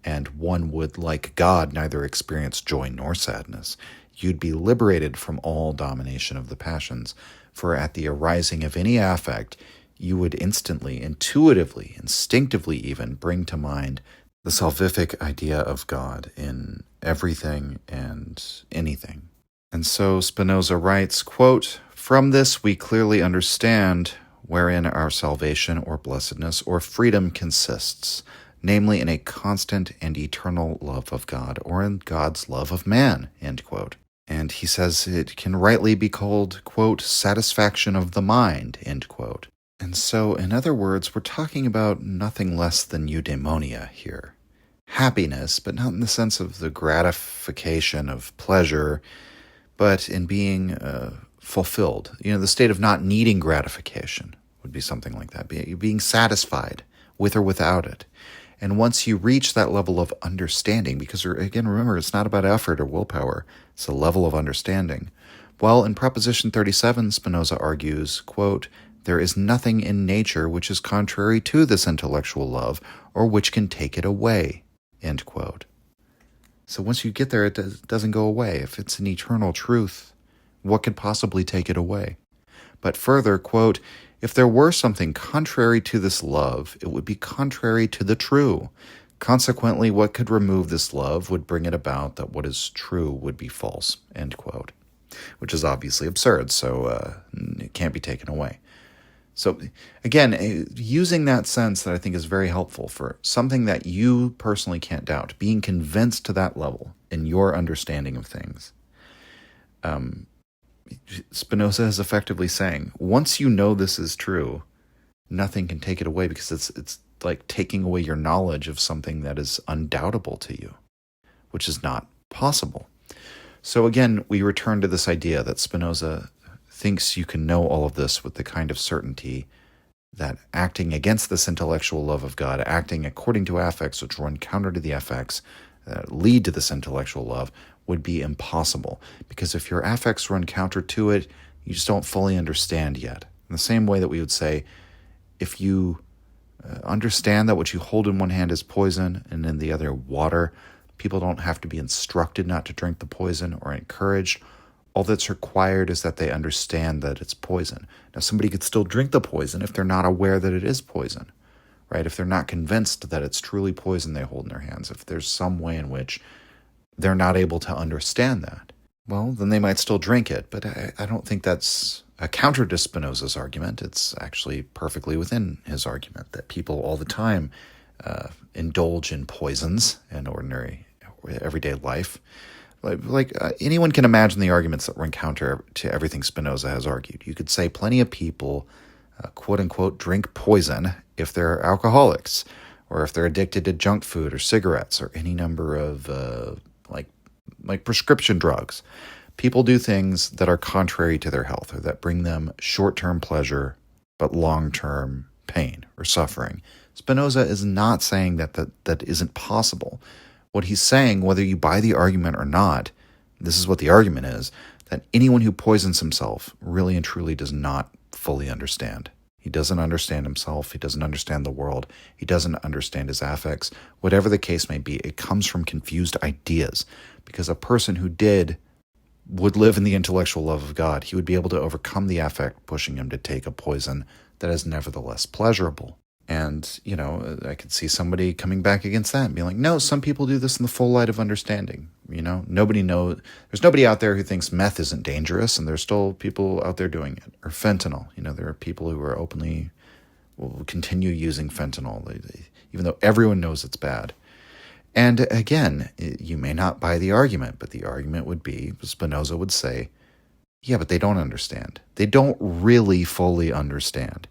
And one would, like God, neither experience joy nor sadness. You'd be liberated from all domination of the passions, for at the arising of any affect, you would instantly, intuitively, instinctively even, bring to mind the salvific idea of God in everything and anything. And so Spinoza writes, quote, "From this we clearly understand wherein our salvation or blessedness or freedom consists, namely in a constant and eternal love of God, or in God's love of man," end quote. And he says it can rightly be called, quote, "satisfaction of the mind," end quote. And so, in other words, we're talking about nothing less than eudaimonia here. Happiness, but not in the sense of the gratification of pleasure, but in being fulfilled. The state of not needing gratification would be something like that, being satisfied with or without it. And once you reach that level of understanding, because again, remember, it's not about effort or willpower, it's a level of understanding. Well, in Proposition 37, Spinoza argues, quote, "There is nothing in nature which is contrary to this intellectual love, or which can take it away," end quote. So once you get there, it doesn't go away. If it's an eternal truth, what could possibly take it away? But further, quote, "If there were something contrary to this love, it would be contrary to the true. Consequently, what could remove this love would bring it about that what is true would be false," end quote. Which is obviously absurd, so it can't be taken away. So again, using that sense that I think is very helpful for something that you personally can't doubt, being convinced to that level in your understanding of things. Spinoza is effectively saying, once you know this is true, nothing can take it away, because it's like taking away your knowledge of something that is undoubtable to you, which is not possible. So again, we return to this idea that Spinoza thinks you can know all of this with the kind of certainty that acting against this intellectual love of God, acting according to affects which run counter to the affects that lead to this intellectual love, would be impossible. Because if your affects run counter to it, you just don't fully understand yet. In the same way that we would say, if you understand that what you hold in one hand is poison and in the other water, people don't have to be instructed not to drink the poison or encouraged. All that's required is that they understand that it's poison. Now, somebody could still drink the poison if they're not aware that it is poison, right? If they're not convinced that it's truly poison they hold in their hands, if there's some way in which they're not able to understand that, well, then they might still drink it. But I don't think that's a counter to Spinoza's argument. It's actually perfectly within his argument that people all the time indulge in poisons in ordinary, everyday life. Anyone can imagine the arguments that run counter to everything Spinoza has argued. You could say plenty of people, quote unquote, drink poison if they're alcoholics, or if they're addicted to junk food or cigarettes or any number of like prescription drugs. People do things that are contrary to their health or that bring them short-term pleasure but long-term pain or suffering. Spinoza is not saying that isn't possible. What he's saying, whether you buy the argument or not, this is what the argument is, that anyone who poisons himself really and truly does not fully understand. He doesn't understand himself. He doesn't understand the world. He doesn't understand his affects. Whatever the case may be, it comes from confused ideas. Because a person who would live in the intellectual love of God, he would be able to overcome the affect pushing him to take a poison that is nevertheless pleasurable. And, I could see somebody coming back against that and being like, no, some people do this in the full light of understanding. There's nobody out there who thinks meth isn't dangerous, and there's still people out there doing it. Or fentanyl. There are people who are openly will continue using fentanyl, even though everyone knows it's bad. And again, you may not buy the argument, but the argument would be, Spinoza would say, yeah, but they don't understand. They don't really fully understand.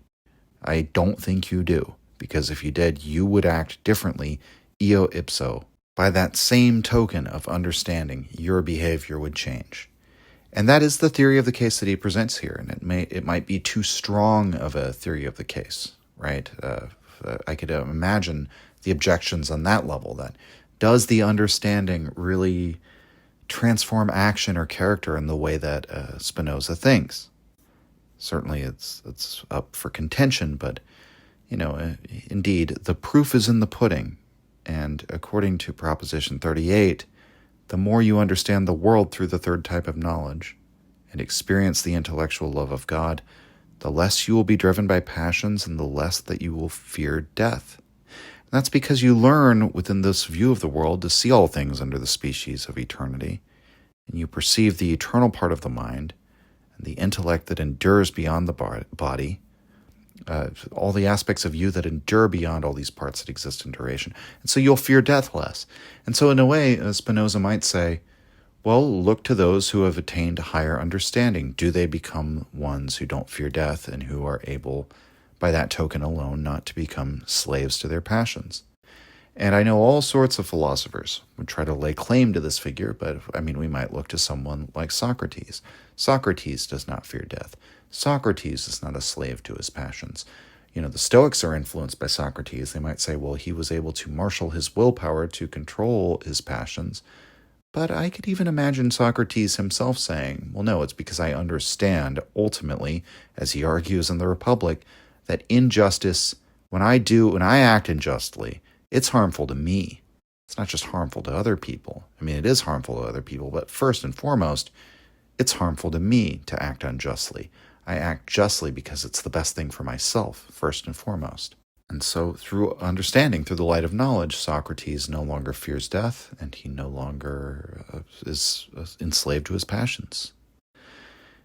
I don't think you do, because if you did, you would act differently, eo ipso. By that same token of understanding, your behavior would change. And that is the theory of the case that he presents here, and it might be too strong of a theory of the case, right? I could imagine the objections on that level. That does the understanding really transform action or character in the way that Spinoza thinks? Certainly, it's up for contention, but indeed, the proof is in the pudding. And according to Proposition 38, the more you understand the world through the third type of knowledge and experience the intellectual love of God, the less you will be driven by passions and the less that you will fear death. And that's because you learn within this view of the world to see all things under the species of eternity, and you perceive the eternal part of the mind and the intellect that endures beyond the body, all the aspects of you that endure beyond all these parts that exist in duration. And so you'll fear death less. And so in a way, Spinoza might say, well, look to those who have attained higher understanding. Do they become ones who don't fear death and who are able, by that token alone, not to become slaves to their passions? And I know all sorts of philosophers would try to lay claim to this figure, but we might look to someone like Socrates. Socrates does not fear death. Socrates is not a slave to his passions. The Stoics are influenced by Socrates. They might say, well, he was able to marshal his willpower to control his passions. But I could even imagine Socrates himself saying, well, no, it's because I understand, ultimately, as he argues in the Republic, that injustice, when I act unjustly, it's harmful to me. It's not just harmful to other people. It is harmful to other people, but first and foremost, it's harmful to me to act unjustly. I act justly because it's the best thing for myself, first and foremost. And so through understanding, through the light of knowledge, Socrates no longer fears death, and he no longer is enslaved to his passions.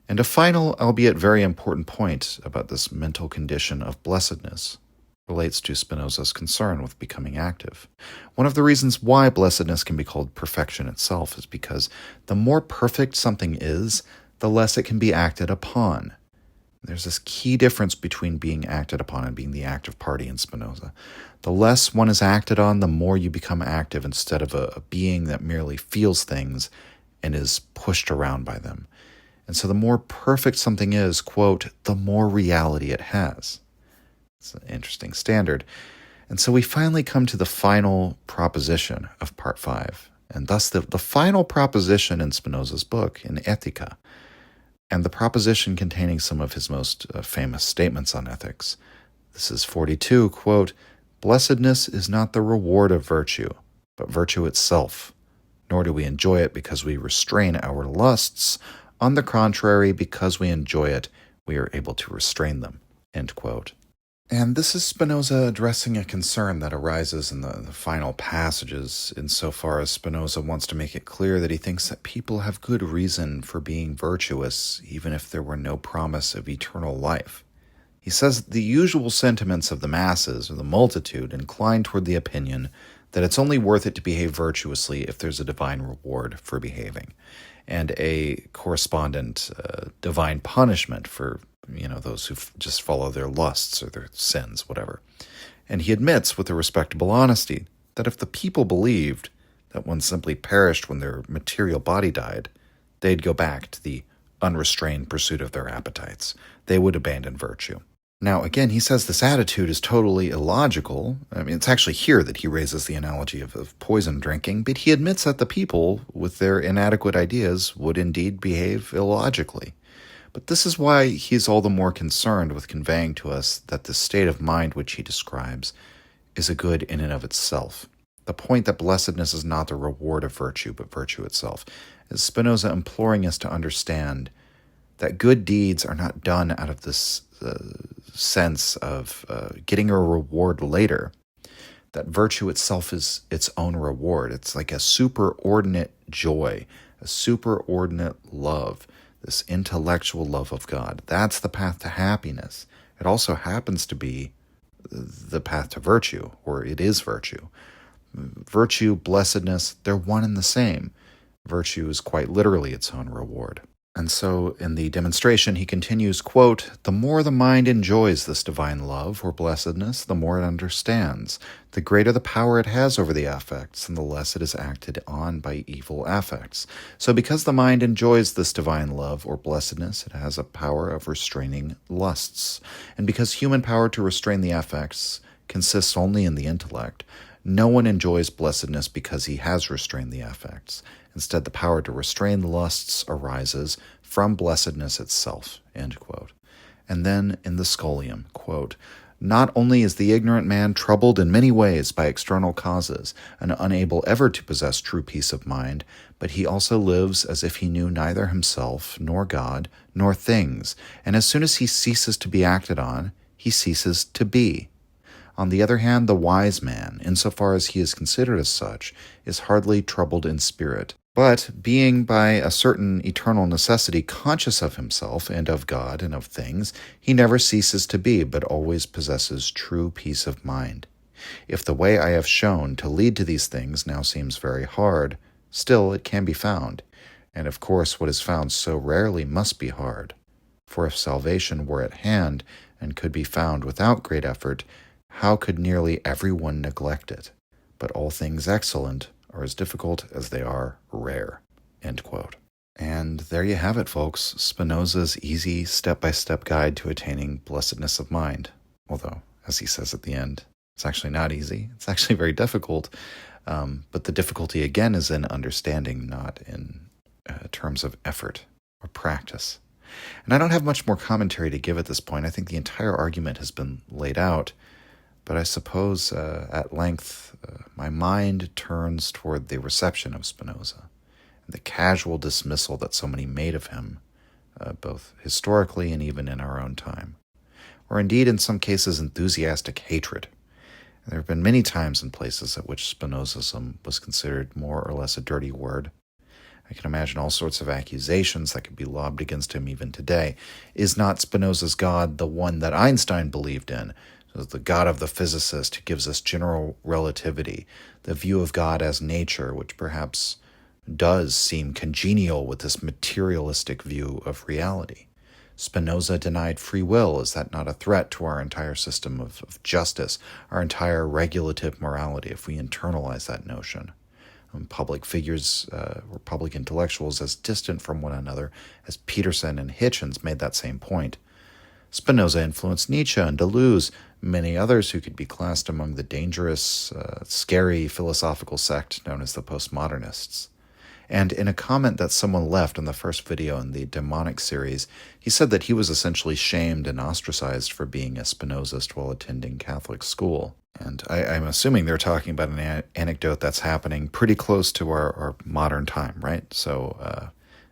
And a final, albeit very important point about this mental condition of blessedness relates to Spinoza's concern with becoming active. One of the reasons why blessedness can be called perfection itself is because the more perfect something is, the less it can be acted upon. There's this key difference between being acted upon and being the active party in Spinoza. The less one is acted on, the more you become active instead of a being that merely feels things and is pushed around by them. And so the more perfect something is, quote, the more reality it has. It's an interesting standard. And so we finally come to the final proposition of Part 5, and thus the final proposition in Spinoza's book, in Ethica, and the proposition containing some of his most famous statements on ethics. This is 42, quote, blessedness is not the reward of virtue, but virtue itself, nor do we enjoy it because we restrain our lusts On the contrary, because we enjoy it, we are able to restrain them." End quote. And this is Spinoza addressing a concern that arises in the final passages, insofar as Spinoza wants to make it clear that he thinks that people have good reason for being virtuous, even if there were no promise of eternal life. He says the usual sentiments of the masses or the multitude incline toward the opinion that it's only worth it to behave virtuously if there's a divine reward for behaving, and a correspondent divine punishment for those who just follow their lusts or their sins, whatever. And he admits with a respectable honesty that if the people believed that one simply perished when their material body died, they'd go back to the unrestrained pursuit of their appetites. They would abandon virtue. Now, again, he says this attitude is totally illogical. I mean, it's actually here that he raises the analogy of poison drinking, but he admits that the people, with their inadequate ideas, would indeed behave illogically. But this is why he is all the more concerned with conveying to us that the state of mind which he describes is a good in and of itself. The point that blessedness is not the reward of virtue, but virtue itself, is Spinoza imploring us to understand that good deeds are not done out of this sense of getting a reward later. That virtue itself is its own reward. It's like a superordinate joy, a superordinate love, this intellectual love of God. That's the path to happiness. It also happens to be the path to virtue, or it is virtue. Virtue, blessedness, they're one and the same. Virtue is quite literally its own reward. And so in the demonstration, he continues, quote, "The more the mind enjoys this divine love or blessedness, the more it understands. The greater the power it has over the affects, and the less it is acted on by evil affects. So because the mind enjoys this divine love or blessedness, it has a power of restraining lusts. And because human power to restrain the affects consists only in the intellect, no one enjoys blessedness because he has restrained the affects. Instead, the power to restrain the lusts arises from blessedness itself." End quote. And then in the Scholium, quote, "Not only is the ignorant man troubled in many ways by external causes, and unable ever to possess true peace of mind, but he also lives as if he knew neither himself, nor God, nor things, and as soon as he ceases to be acted on, he ceases to be. On the other hand, the wise man, insofar as he is considered as such, is hardly troubled in spirit. But, being by a certain eternal necessity conscious of himself and of God and of things, he never ceases to be, but always possesses true peace of mind. If the way I have shown to lead to these things now seems very hard, still it can be found. And of course what is found so rarely must be hard. For if salvation were at hand and could be found without great effort, how could nearly everyone neglect it? But all things excellent are as difficult as they are rare." End quote. And there you have it, folks. Spinoza's easy step-by-step guide to attaining blessedness of mind. Although, as he says at the end, it's actually not easy. It's actually very difficult. But the difficulty, again, is in understanding, not in terms of effort or practice. And I don't have much more commentary to give at this point. I think the entire argument has been laid out. But I suppose at length my mind turns toward the reception of Spinoza and the casual dismissal that so many made of him, both historically and even in our own time, or indeed in some cases enthusiastic hatred. And there have been many times and places at which Spinozism was considered more or less a dirty word. I can imagine all sorts of accusations that could be lobbed against him even today. Is not Spinoza's God the one that Einstein believed in? So the God of the physicist who gives us general relativity, the view of God as nature, which perhaps does seem congenial with this materialistic view of reality. Spinoza denied free will. Is that not a threat to our entire system of justice, our entire regulative morality, if we internalize that notion? Public figures or public intellectuals as distant from one another as Peterson and Hitchens made that same point. Spinoza influenced Nietzsche and Deleuze, many others who could be classed among the dangerous, scary philosophical sect known as the postmodernists. And in a comment that someone left in the first video in the Demonic series, he said that he was essentially shamed and ostracized for being a Spinozist while attending Catholic school. And I'm assuming they're talking about an anecdote that's happening pretty close to our modern time, right? So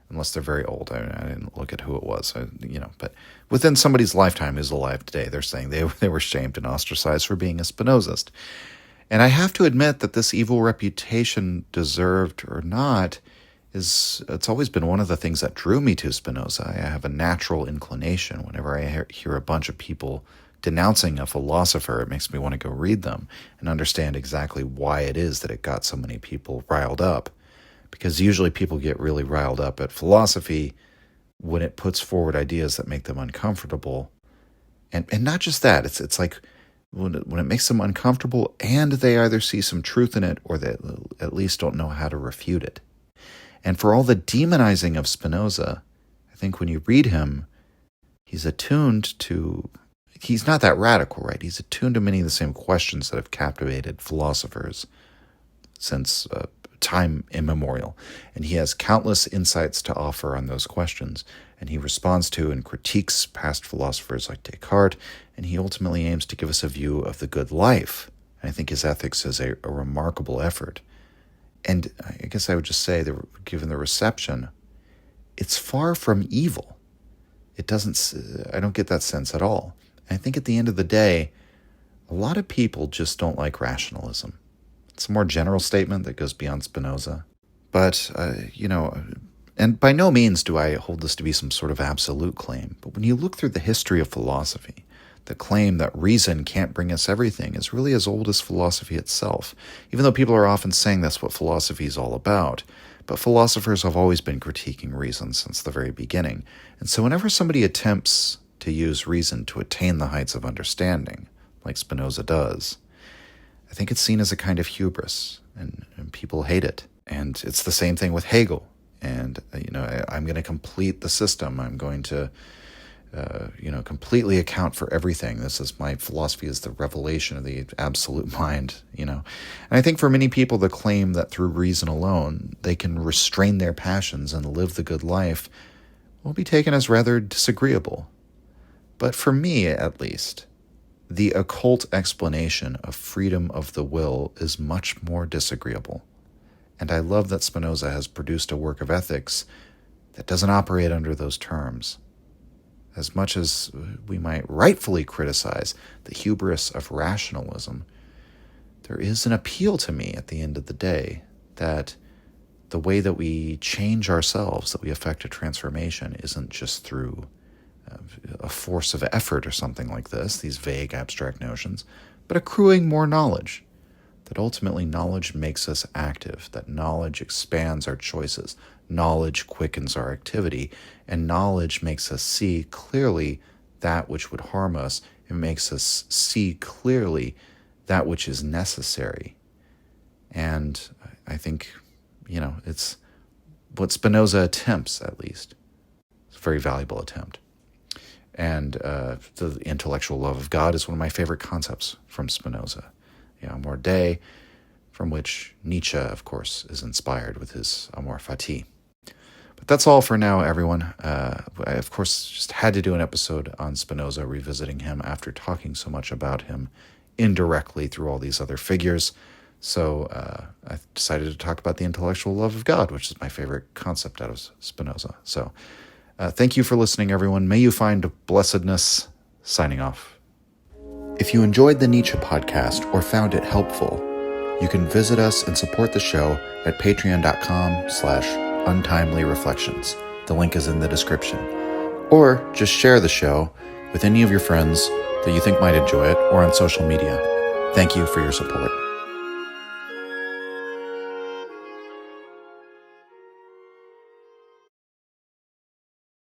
unless they're very old. I didn't look at who it was, but within somebody's lifetime who's alive today, they're saying they were shamed and ostracized for being a Spinozist. And I have to admit that this evil reputation, deserved or not, it's always been one of the things that drew me to Spinoza. I have a natural inclination whenever I hear a bunch of people denouncing a philosopher, it makes me want to go read them and understand exactly why it is that it got so many people riled up. Because usually people get really riled up at philosophy when it puts forward ideas that make them uncomfortable. And not just that, it's like when it makes them uncomfortable and they either see some truth in it or they at least don't know how to refute it. And for all the demonizing of Spinoza, I think when you read him, he's not that radical, right? He's attuned to many of the same questions that have captivated philosophers since time immemorial. And he has countless insights to offer on those questions. And he responds to and critiques past philosophers like Descartes. And he ultimately aims to give us a view of the good life. And I think his ethics is a remarkable effort. And I guess I would just say that given the reception, it's far from evil. I don't get that sense at all. And I think at the end of the day, a lot of people just don't like rationalism. It's a more general statement that goes beyond Spinoza. But, and by no means do I hold this to be some sort of absolute claim. But when you look through the history of philosophy, the claim that reason can't bring us everything is really as old as philosophy itself, even though people are often saying that's what philosophy is all about. But philosophers have always been critiquing reason since the very beginning. And so whenever somebody attempts to use reason to attain the heights of understanding, like Spinoza does, I think it's seen as a kind of hubris, and people hate it. And it's the same thing with Hegel. And, I'm going to complete the system. I'm going to, completely account for everything. My philosophy is the revelation of the absolute mind, And I think for many people, the claim that through reason alone, they can restrain their passions and live the good life will be taken as rather disagreeable. But for me, at least, the occult explanation of freedom of the will is much more disagreeable. And I love that Spinoza has produced a work of ethics that doesn't operate under those terms. As much as we might rightfully criticize the hubris of rationalism, there is an appeal to me at the end of the day that the way that we change ourselves, that we effect a transformation, isn't just through a force of effort or something like this, these vague abstract notions, but accruing more knowledge. That ultimately knowledge makes us active, that knowledge expands our choices, knowledge quickens our activity, and knowledge makes us see clearly that which would harm us. It makes us see clearly that which is necessary. And I think, it's what Spinoza attempts, at least. It's a very valuable attempt. And the intellectual love of God is one of my favorite concepts from Spinoza. Amor Dei, from which Nietzsche, of course, is inspired with his Amor Fati. But that's all for now, everyone. I, of course, just had to do an episode on Spinoza, revisiting him after talking so much about him indirectly through all these other figures. So I decided to talk about the intellectual love of God, which is my favorite concept out of Spinoza. So thank you for listening, everyone. May you find blessedness. Signing off. If you enjoyed the Nietzsche podcast or found it helpful, you can visit us and support the show at patreon.com/untimely-reflections. The link is in the description. Or just share the show with any of your friends that you think might enjoy it or on social media. Thank you for your support.